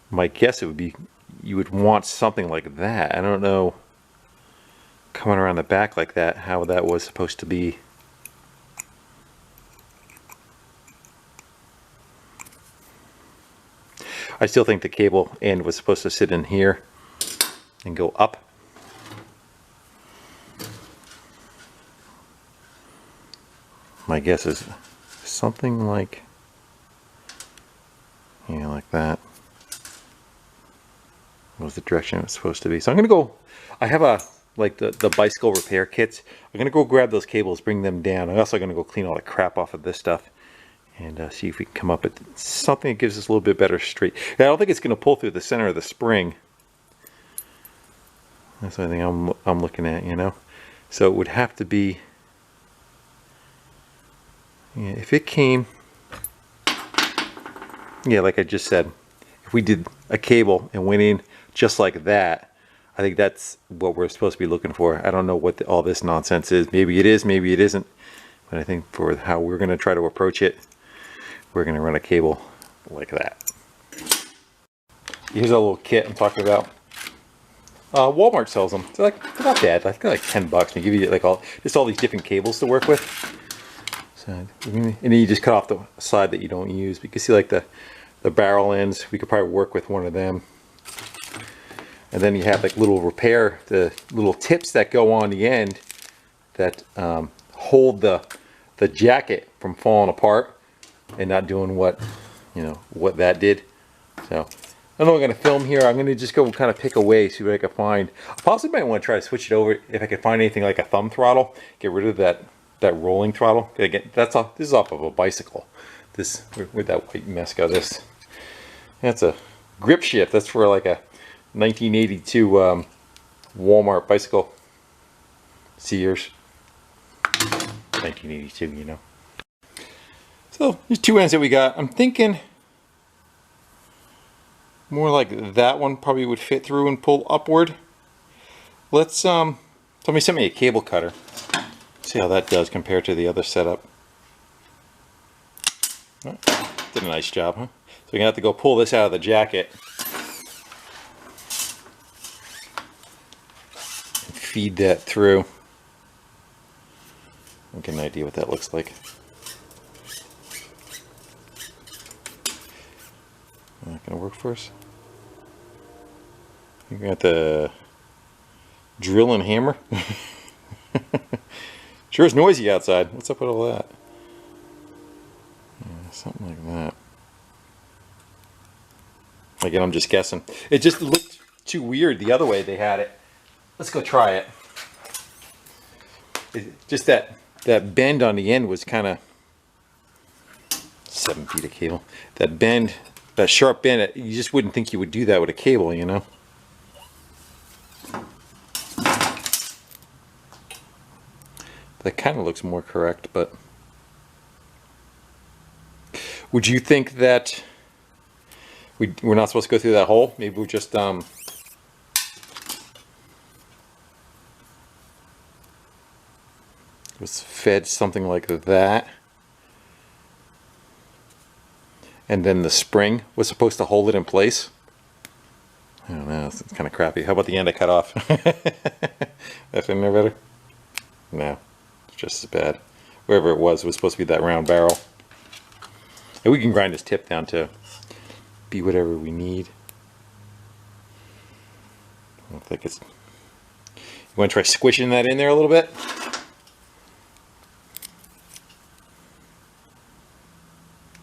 My guess it would be, you would want something like that. I don't know, coming around the back like that, how that was supposed to be. I still think the cable end was supposed to sit in here and go up. My guess is something like, like that was the direction it was supposed to be. So I'm gonna go, I have like the bicycle repair kits. I'm gonna go grab those cables, bring them down. I'm also gonna go clean all the crap off of this stuff and see if we can come up with something that gives us a little bit better straight. I don't think it's gonna pull through the center of the spring. That's the thing I'm looking at, So it would have to be, if it came, like I just said, if we did a cable and went in just like that, I think that's what we're supposed to be looking for. I don't know what all this nonsense is. Maybe it is, maybe it isn't. But I think for how we're going to try to approach it, we're going to run a cable like that. Here's a little kit I'm talking about. Walmart sells them. They're not bad. I think like $10. They give you like all these different cables to work with. So, and then you just cut off the side that you don't use. But you can see like the barrel ends. We could probably work with one of them. And then you have like little the little tips that go on the end that hold the jacket from falling apart and not doing what that did. So I don't know what I'm going to film here. I'm going to just go kind of pick away, see what I can find. I possibly might want to try to switch it over if I can find anything like a thumb throttle. Get rid of that rolling throttle. Again, this is off of a bicycle. This, where'd that white mess go? That's a grip shift. That's for like a 1982 Walmart bicycle. Sears. 1982, you know. So these two ends that we got, I'm thinking more like that one probably would fit through and pull upward. Let's somebody sent me a cable cutter. See how that does compared to the other setup. Oh, did a nice job, huh? So we're gonna have to go pull this out of the jacket and feed that through. I'll get an idea what that looks like. Not gonna work for us. You got the drill and hammer. Sure is noisy outside. What's up with all that? Yeah, something like that. Again, I'm just guessing. It just looked too weird the other way they had it. Let's go try it. Just that bend on the end was kind of 7 feet of cable. That bend, that sharp bend, you just wouldn't think you would do that with a cable, you know? That kind of looks more correct, but would you think that we're not supposed to go through that hole? Maybe we just was fed something like that, and then the spring was supposed to hold it in place. I don't know, it's kind of crappy. How about the end I cut off? That's in there better? No, it's just as bad. Wherever it was supposed to be that round barrel. And we can grind this tip down to be whatever we need. I don't think it's... You want to try squishing that in there a little bit?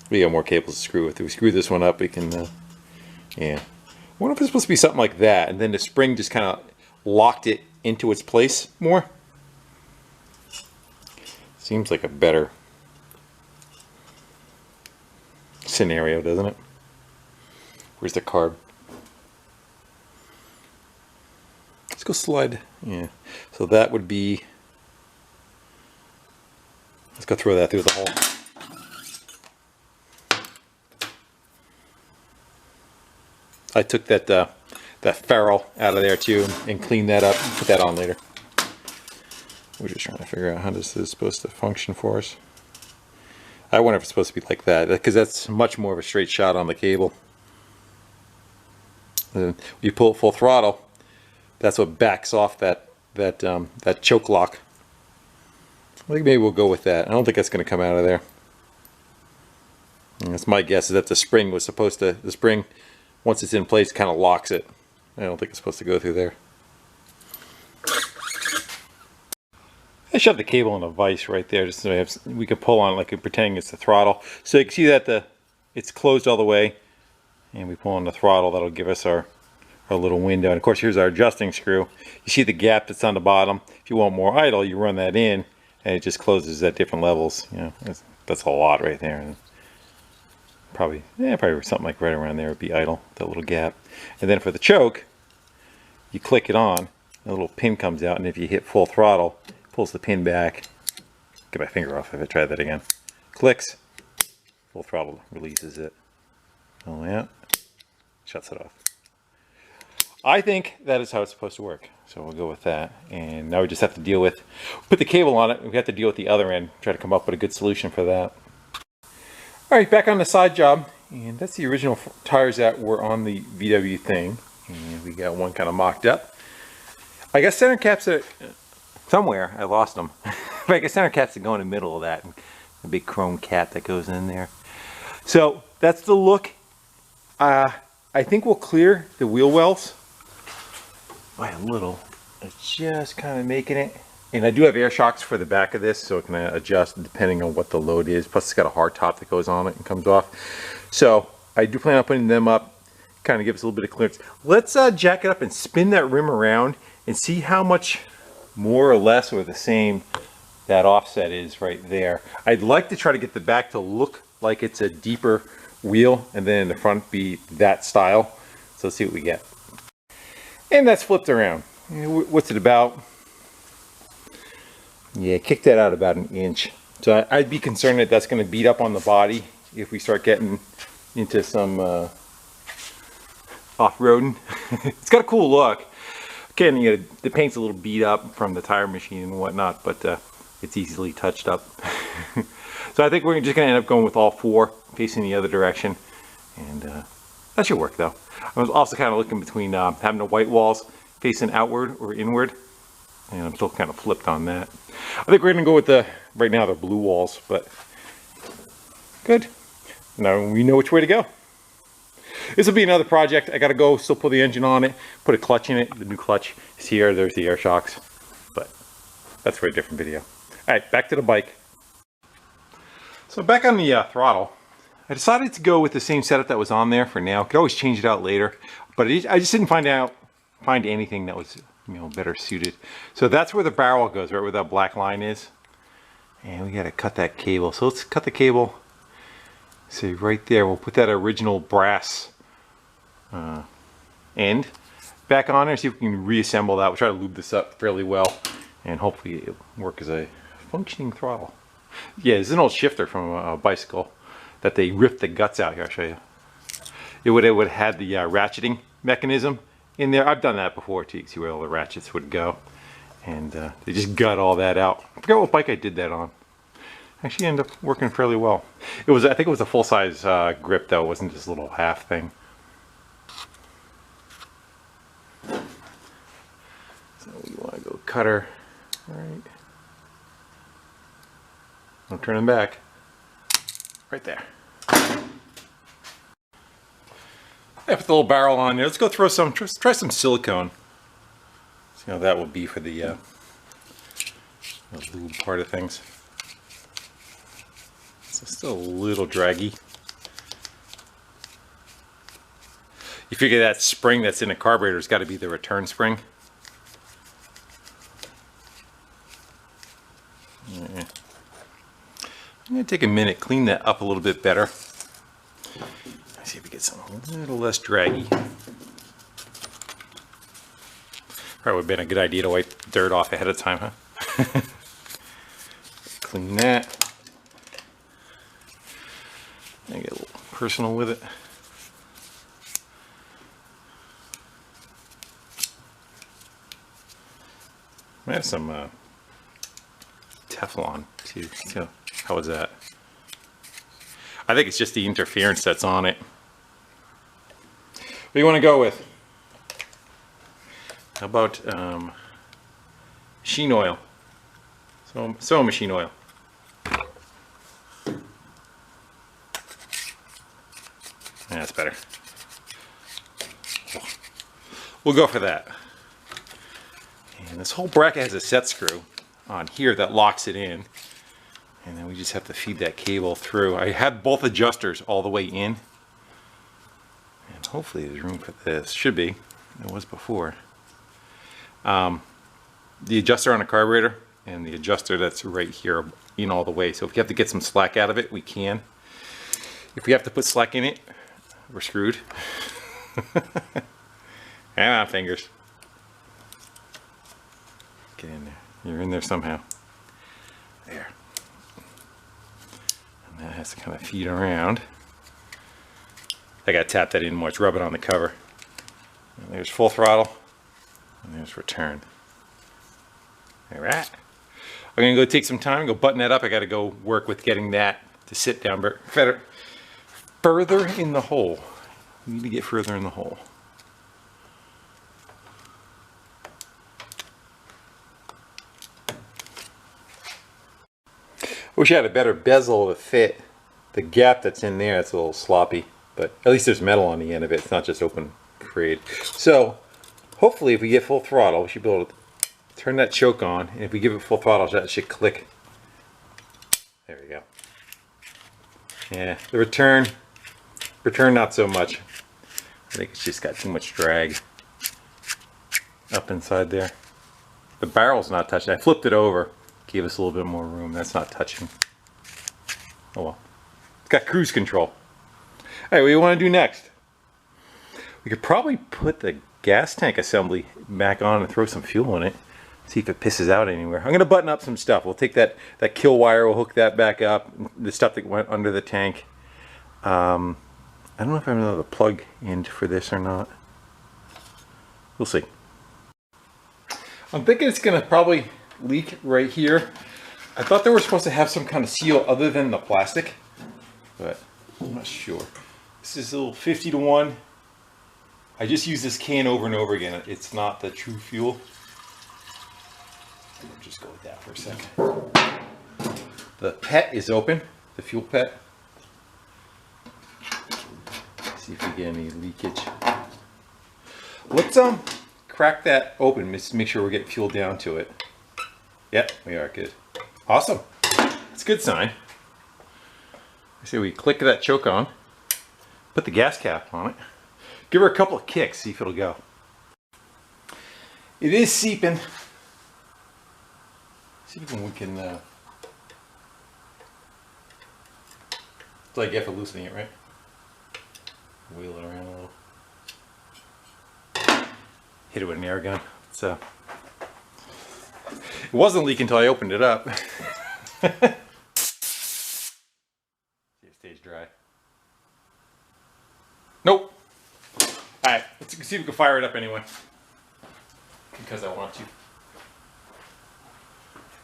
We got more cables to screw with. If we screw this one up, we can, yeah. I wonder if it's supposed to be something like that, and then the spring just kind of locked it into its place more. Seems like a better scenario, doesn't it? Where's the carb? Let's go slide. Yeah. So that would be. Let's go throw that through the hole. I took that ferrule out of there too and cleaned that up. Put that on later. We're just trying to figure out how this is supposed to function for us. I wonder if it's supposed to be like that, because that's much more of a straight shot on the cable. And you pull it full throttle, that's what backs off that choke lock. I think maybe we'll go with that. I don't think that's going to come out of there. And that's my guess, is that the spring was supposed to, once it's in place, kind of locks it. I don't think it's supposed to go through there. I shoved the cable in a vise right there, just so we could pull on it like we're pretending it's the throttle. So you can see that it's closed all the way, and we pull on the throttle. That'll give us our little window. And of course, here's our adjusting screw. You see the gap that's on the bottom. If you want more idle, you run that in, and it just closes at different levels. You know, that's a lot right there. And probably something like right around there would be idle, that little gap. And then for the choke, you click it on, a little pin comes out, and if you hit full throttle, pulls the pin back. Get my finger off of it. Try that again. Clicks. Full throttle releases it. Oh yeah. Shuts it off. I think that is how it's supposed to work. So we'll go with that. And now we just have to deal with, put the cable on it. We have to deal with the other end. Try to come up with a good solution for that. All right, back on the side job. And that's the original tires that were on the VW thing. And we got one kind of mocked up. I got center caps that somewhere. I lost them. But I got center caps that go in the middle of that. A big chrome cap that goes in there. So that's the look. I think we'll clear the wheel wells by a little. It's just kind of making it. And I do have air shocks for the back of this, so it can adjust depending on what the load is. Plus it's got a hard top that goes on it and comes off. So I do plan on putting them up, kind of give us a little bit of clearance. Let's jack it up and spin that rim around and see how much more or less or the same that offset is right there. I'd like to try to get the back to look like it's a deeper wheel and then in the front be that style. So let's see what we get. And that's flipped around. What's it about? Yeah, kick that out about an inch. So I'd be concerned that that's going to beat up on the body if we start getting into some off-roading. It's got a cool look. Again, you know, the paint's a little beat up from the tire machine and whatnot, but it's easily touched up. So I think we're just going to end up going with all four facing the other direction, and that should work though. I was also kind of looking between having the white walls facing outward or inward, and I'm still kind of flipped on that. I think we're going to go with the, right now, the blue walls, but good. Now we know which way to go. This will be another project. I got to go still put the engine on it, put a clutch in it. The new clutch is here. There's the air shocks, but that's for a different video. All right, back to the bike. So back on the throttle, I decided to go with the same setup that was on there for now. Could always change it out later, but I just didn't find anything that was, you know, better suited. So that's where the barrel goes, right where that black line is. And we got to cut that cable. So let's cut the cable. See right there. We'll put that original brass end back on there. See if we can reassemble that. We'll try to lube this up fairly well, and hopefully it'll work as a functioning throttle. Yeah, this is an old shifter from a bicycle that they ripped the guts out. Here, I'll show you. It would have had the ratcheting mechanism in there. I've done that before too. You can see where all the ratchets would go, and they just gut all that out. I forgot what bike I did that on. Actually ended up working fairly well. It was, I think it was a full-size grip though. It wasn't just a little half thing. So we want to go cutter, right? I'm turning back. Right there. I put the little barrel on there. Let's go throw some, try some silicone. See how that will be for the lube part of things. So still a little draggy. You figure that spring that's in a carburetor has got to be the return spring. Yeah. I'm going to take a minute, clean that up a little bit better. Let's see if we get something a little less draggy. Probably would have been a good idea to wipe dirt off ahead of time, huh? Clean that. I get a little personal with it. I have some Teflon too. So how was that? I think it's just the interference that's on it. What do you want to go with? How about machine oil? So machine oil. Yeah, that's better. We'll go for that. And this whole bracket has a set screw on here that locks it in. And then we just have to feed that cable through. I had both adjusters all the way in. And hopefully there's room for this. Should be. There was before. The adjuster on a carburetor and the adjuster that's right here in all the way. So if you have to get some slack out of it, we can. If we have to put slack in it, we're screwed. Hang on, fingers. Get in there. You're in there somehow. There. And that has to kind of feed around. I gotta tap that in more. It's rubbing on the cover. And there's full throttle, and there's return. All right. I'm gonna go take some time and go button that up. I gotta go work with getting that to sit down further in the hole. We need to get further in the hole. Wish I had a better bezel to fit the gap that's in there. It's a little sloppy, but at least there's metal on the end of it. It's not just open frayed. So hopefully if we get full throttle, we should be able to turn that choke on, and if we give it full throttle, that should click. There we go. Yeah, the return not so much. I think it's just got too much drag up inside there. The barrel's not touching. I flipped it over, gave us a little bit more room. That's not touching. Oh well. It's got cruise control. Alright, what do you want to do next? We could probably put the gas tank assembly back on and throw some fuel in it. See if it pisses out anywhere. I'm going to button up some stuff. We'll take that kill wire, we'll hook that back up. The stuff that went under the tank. I don't know if I have another plug in for this or not. We'll see. I'm thinking it's going to probably leak right here. I thought they were supposed to have some kind of seal other than the plastic, but I'm not sure. This is a little 50-to-1. I just use this can over and over again. It's not the true fuel. I'll just go with that for a second. The pet is open, the fuel pet. See if we get any leakage. Let's crack that open, just make sure we're getting fuel down to it. Yep, we are good. Awesome. That's a good sign. I say we click that choke on, put the gas cap on it, give her a couple of kicks, see if it'll go. It is seeping. See if we can it's like you have to loosen it, right? Wheel it around a little. Hit it with an air gun. So it wasn't leaking until I opened it up. See if it stays dry. Nope. Alright, let's see if we can fire it up anyway. Because I want to.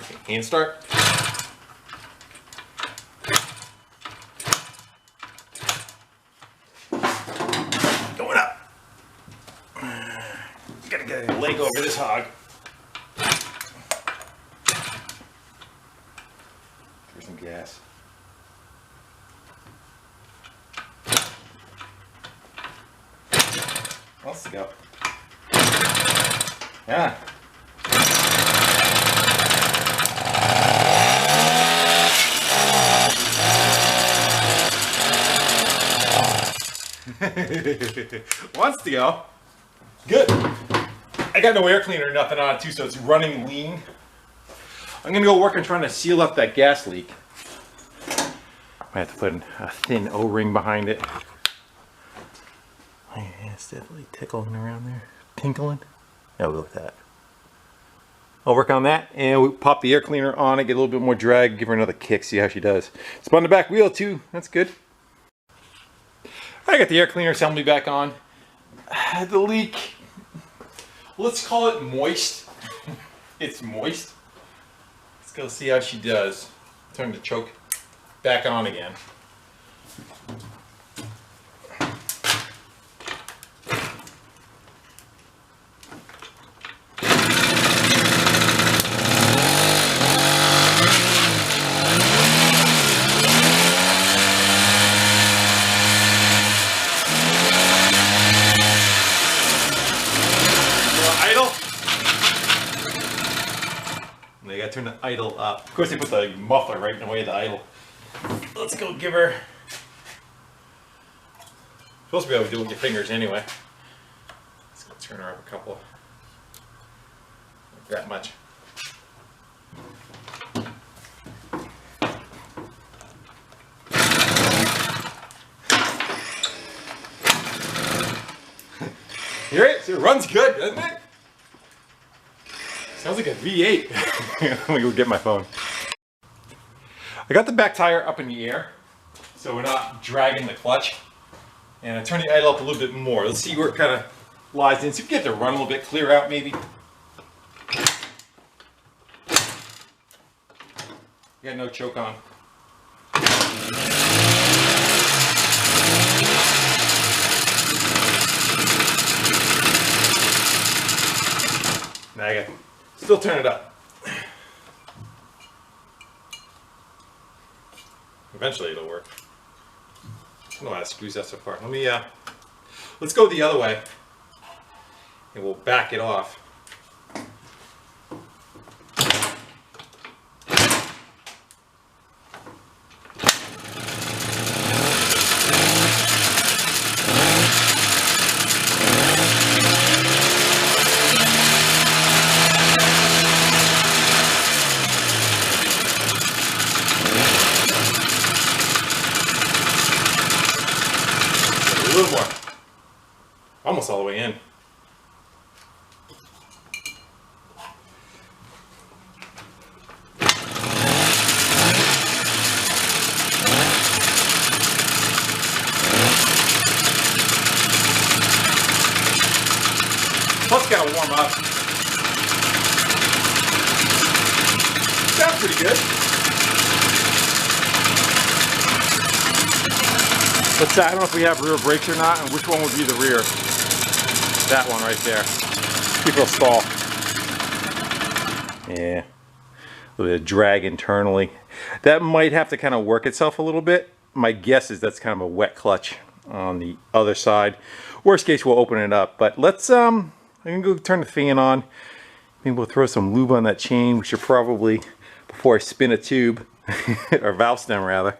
Okay, hand start. Going up. Gotta get a leg over this hog. There's some gas. Let's go. Yeah. Wants to go. Good. I got no air cleaner or nothing on it too, so it's running lean. I'm gonna go work on trying to seal up that gas leak. I have to put a thin O-ring behind it. Yeah, it's definitely tickling around there. Tinkling? Yeah, we'll go with that. I'll work on that, and we'll pop the air cleaner on it, get a little bit more drag, give her another kick, see how she does. Spun the back wheel too, that's good. I got the air cleaner assembly back on. The leak, let's call it moist. It's moist. Let's go see how she does. Turn the choke back on again. Turn the idle up. Of course they put the muffler right in the way of the idle. Let's go give her. Supposed to be able to do it with your fingers anyway. Let's go turn her up a couple. Like that much. Hear it? So it runs good, doesn't it? Sounds like a V8. Let me go get my phone. I got the back tire up in the air, so we're not dragging the clutch. And I turned the idle up a little bit more. Let's see where it kind of lies in. So if you get to run a little bit, clear out maybe. You got no choke on. Now I got still turn it up. Eventually it'll work. I don't know how to squeeze that so far. Let me let's go the other way and we'll back it off. A little more. Almost all the way in. Plus gotta warm up. Sounds pretty good. Let's I don't know if we have rear brakes or not, and which one would be the rear. That one right there. People stall. Yeah. A little bit of drag internally. That might have to kind of work itself a little bit. My guess is that's kind of a wet clutch on the other side. Worst case, we'll open it up. But let's I'm gonna go turn the fan on. Maybe we'll throw some lube on that chain, which should probably, before I spin a tube, or valve stem rather.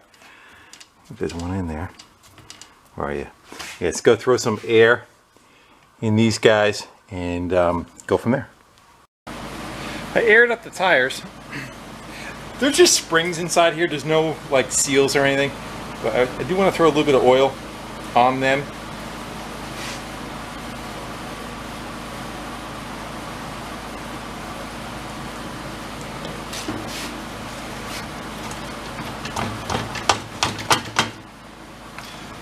There's one in there. Where are you? Yeah, let's go throw some air in these guys and go from there. I aired up the tires. There's just springs inside here. There's no like seals or anything. But I do want to throw a little bit of oil on them.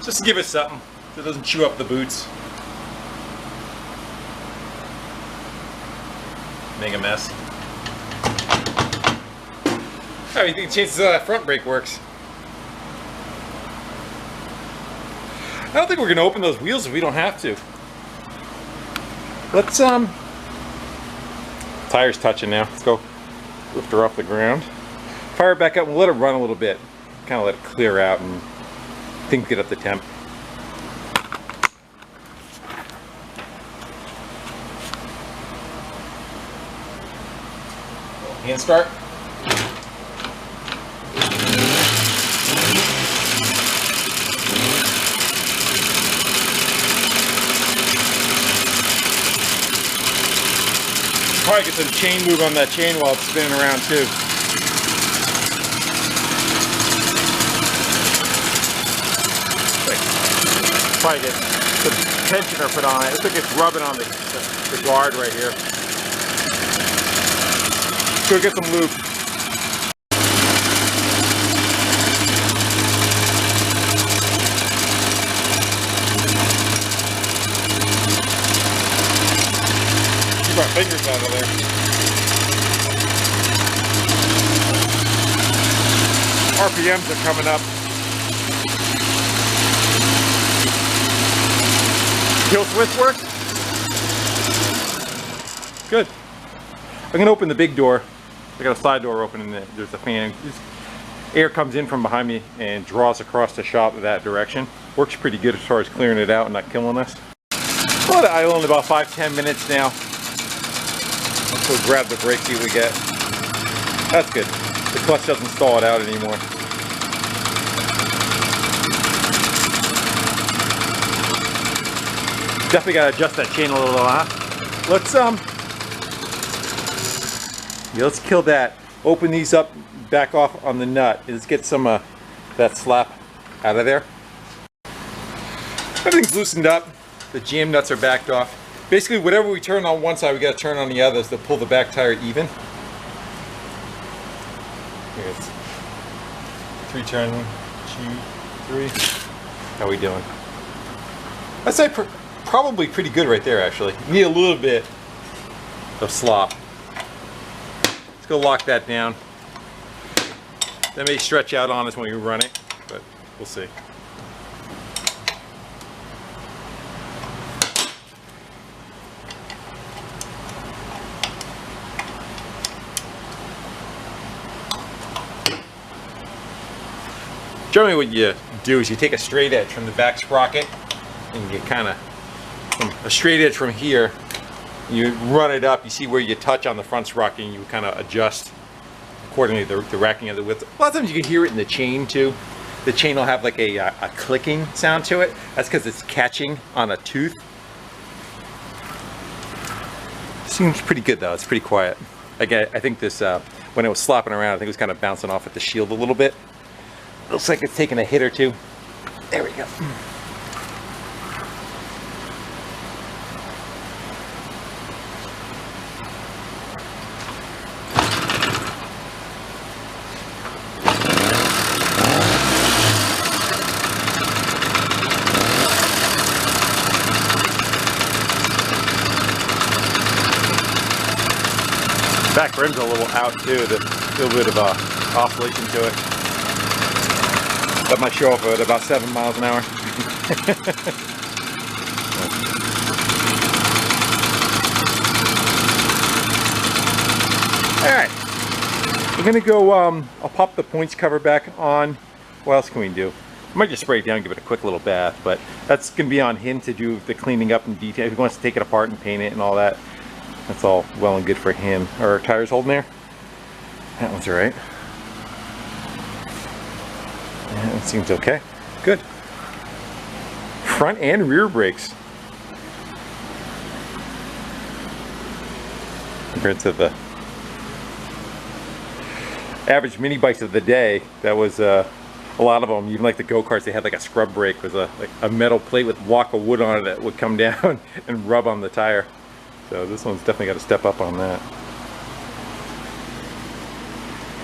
Just to give it something so it doesn't chew up the boots. Make a mess. How do you think the chances of that front brake works? I don't think we're gonna open those wheels if we don't have to. Let's tires touching now. Let's go lift her off the ground. Fire it back up and let it run a little bit. Kind of let it clear out and things get up the temp. Hand start. Probably get some chain move on that chain while it's spinning around too. Probably get some tensioner put on it. Looks like it's rubbing on the guard right here. Go get some lube. Keep our fingers out of there. RPMs are coming up. Kill switch work? Good. I'm gonna open the big door. I got a side door open and there's a fan. Air comes in from behind me and draws across the shop that direction. Works pretty good as far as clearing it out and not killing us. We'll let it idle in about 5-10 minutes now. Let's go grab the brake, see what we get. That's good. The clutch doesn't stall it out anymore. Definitely gotta adjust that chain a little, huh? Let's kill that. Open these up, back off on the nut. Let's get some that slap out of there. Everything's loosened up. The jam nuts are backed off. Basically, whatever we turn on one side, we gotta turn on the others to pull the back tire even. Here it's 3 turn, 2, 3. How we doing? I'd say probably pretty good right there, actually. You need a little bit of slop. Let's go lock that down. That may stretch out on us when we run it, but we'll see. Generally what you do is you take a straight edge from the back sprocket and you kind of, from a straight edge from here, you run it up, you see where you touch on the front sprocket and you kind of adjust accordingly the racking of the width. A lot of times you can hear it in the chain too. The chain will have like a clicking sound to it. That's because it's catching on a tooth. Seems pretty good though, it's pretty quiet. Again, I think this, when it was slopping around, I think it was kind of bouncing off at the shield a little bit. Looks like it's taking a hit or two. There we go. Back rim's a little out too, there's a little bit of oscillation to it. That might show up at about 7 miles an hour. Alright, we're gonna go, I'll pop the points cover back on. What else can we do? I might just spray it down and give it a quick little bath, but that's gonna be on him to do the cleaning up in detail. If he wants to take it apart and paint it and all that, that's all well and good for him. Are our tires holding there? That one's alright. Yeah, it seems okay. Good. Front and rear brakes. Compared to the average mini bikes of the day, that was a lot of them, even like the go-karts, they had like a scrub brake with like a metal plate with a block of wood on it that would come down and rub on the tire. So this one's definitely got to step up on that.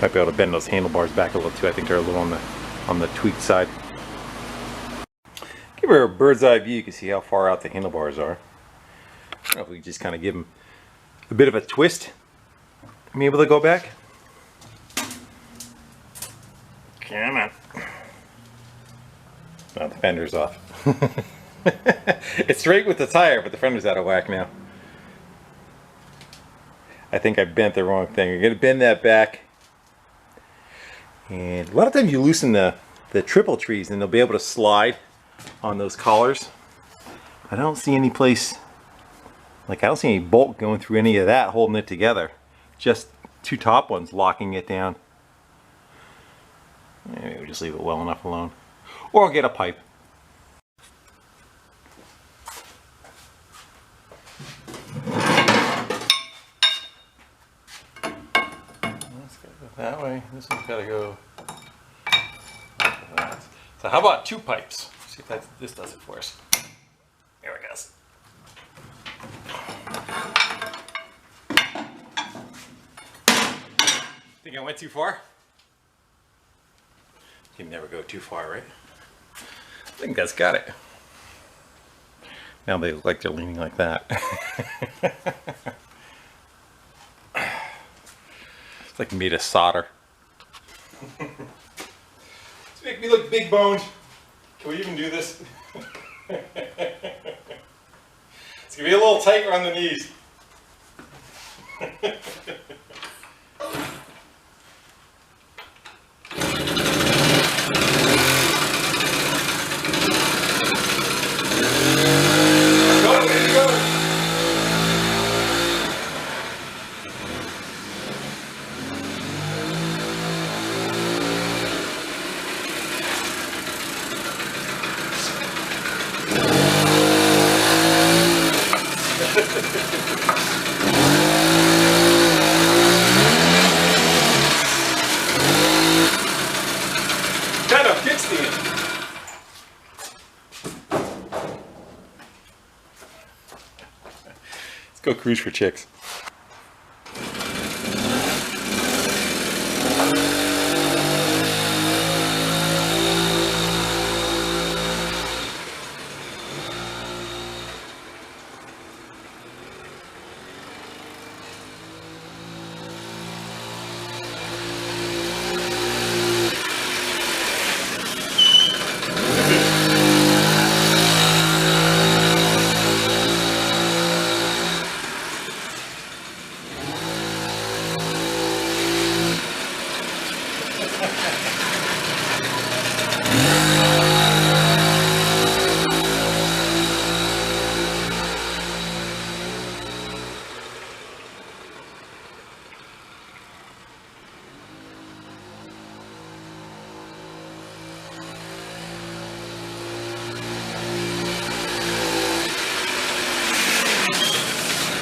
Might be able to bend those handlebars back a little too. I think they're a little on the tweaked side. Give her a bird's eye view, you can see how far out the handlebars are. I don't know if we just kind of give them a bit of a twist. Am I able to go back? Come on. Oh, the fender's off. It's straight with the tire, but the fender's out of whack now. I think I bent the wrong thing. You're going to bend that back. And a lot of times you loosen the triple trees and they'll be able to slide on those collars. I don't see any place, like I don't see any bolt going through any of that holding it together. Just two top ones locking it down. Maybe we'll just leave it well enough alone. Or I'll get a pipe. That way, this one's got to go like that. So how about two pipes? See if this does it for us. There it goes. Think I went too far? You can never go too far, right? I think that's got it. Now they look like they're leaning like that. Like made of solder. Let's make me look big boned. Can we even do this? It's gonna be a little tight around the knees. Kind of kickstand. Let's go cruise for chicks.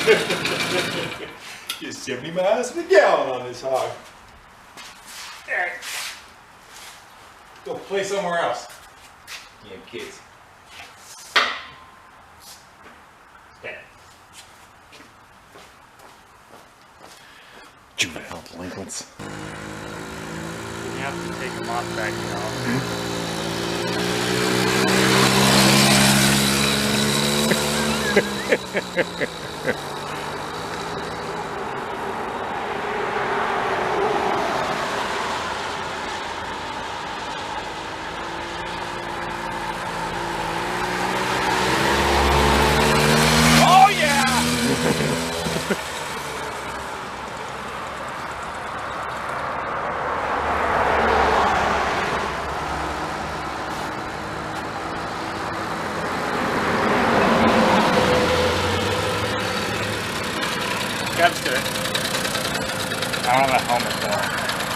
Get 70 miles per gallon on this hog. Alright. Go play somewhere else. Damn kids. Okay. Juvenile delinquents. You have to take them off back now. That's good. I don't have a helmet for.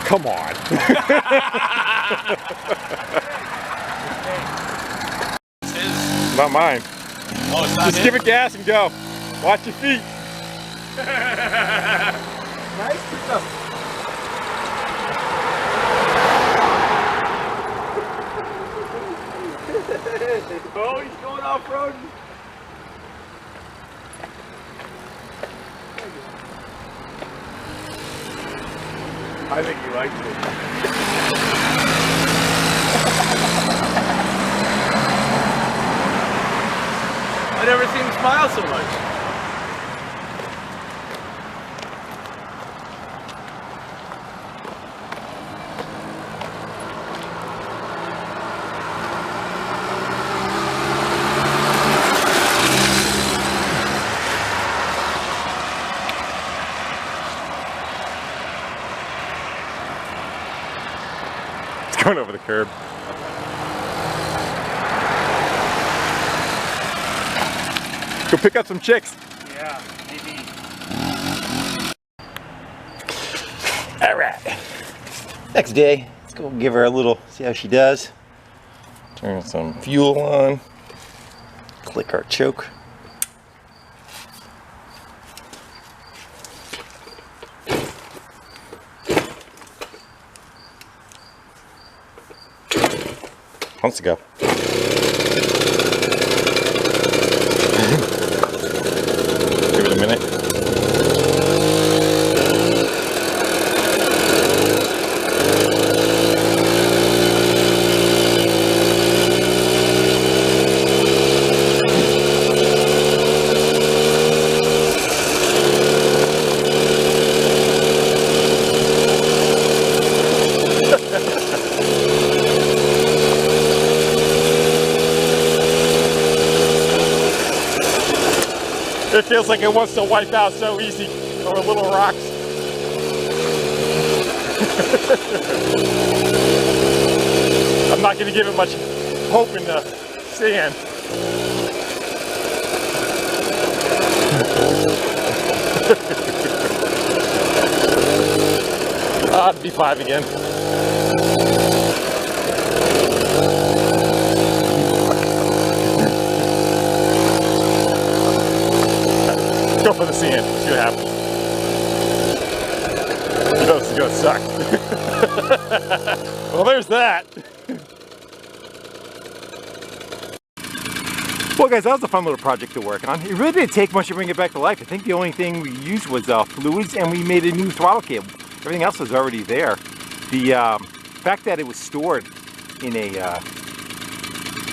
Come on. It's his. Not mine. Oh, it's not Just his? give it gas and go. Watch your feet. Nice pickup. Oh, he's going off-road. I think he likes it. I never seen him smile so much. Going over the curb. Go pick up some chicks. Yeah, maybe. All right. Next day, let's go give her a little, see how she does. Turn some fuel on. Click our choke. Months ago. Give it a minute. It feels like it wants to wipe out so easy over little rocks. I'm not going to give it much hope in the sand. It'd be 5 again. Go for the sand, see what happens. You know this is gonna suck. Well, there's that. Well guys, that was a fun little project to work on. It really didn't take much to bring it back to life. I think the only thing we used was fluids, and we made a new throttle cable. Everything else was already there. The fact that it was stored in a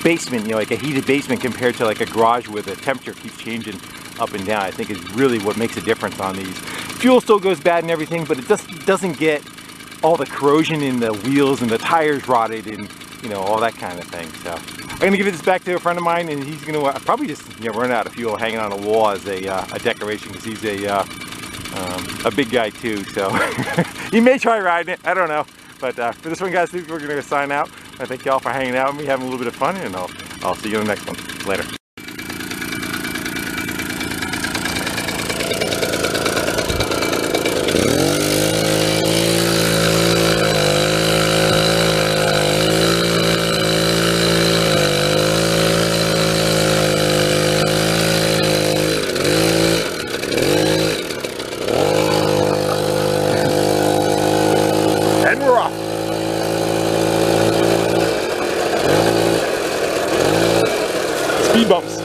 basement, you know, like a heated basement compared to like a garage where the temperature keeps changing up and down, I think is really what makes a difference on these. Fuel still goes bad and everything, but it doesn't get all the corrosion in the wheels and the tires rotted and, you know, all that kind of thing. So I'm gonna give this back to a friend of mine, and he's gonna probably just, you know, run out of fuel hanging on a wall as a decoration, because he's a big guy too. So he may try riding it, I don't know. But for this one, guys, we're gonna sign out. I thank y'all for hanging out with me, having a little bit of fun, and I'll see you in the next one. Later. Speed bumps.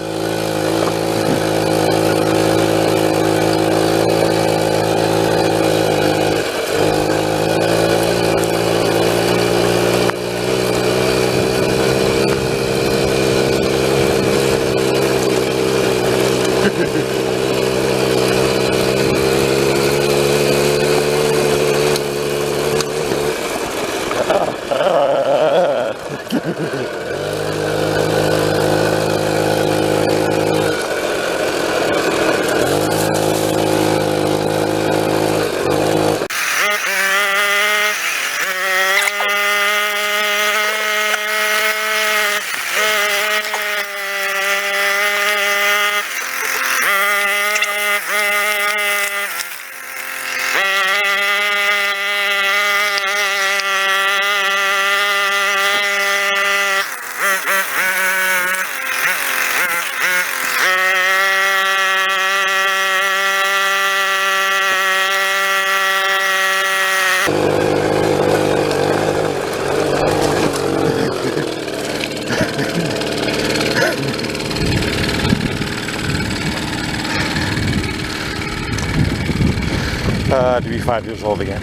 To be 5 years old again.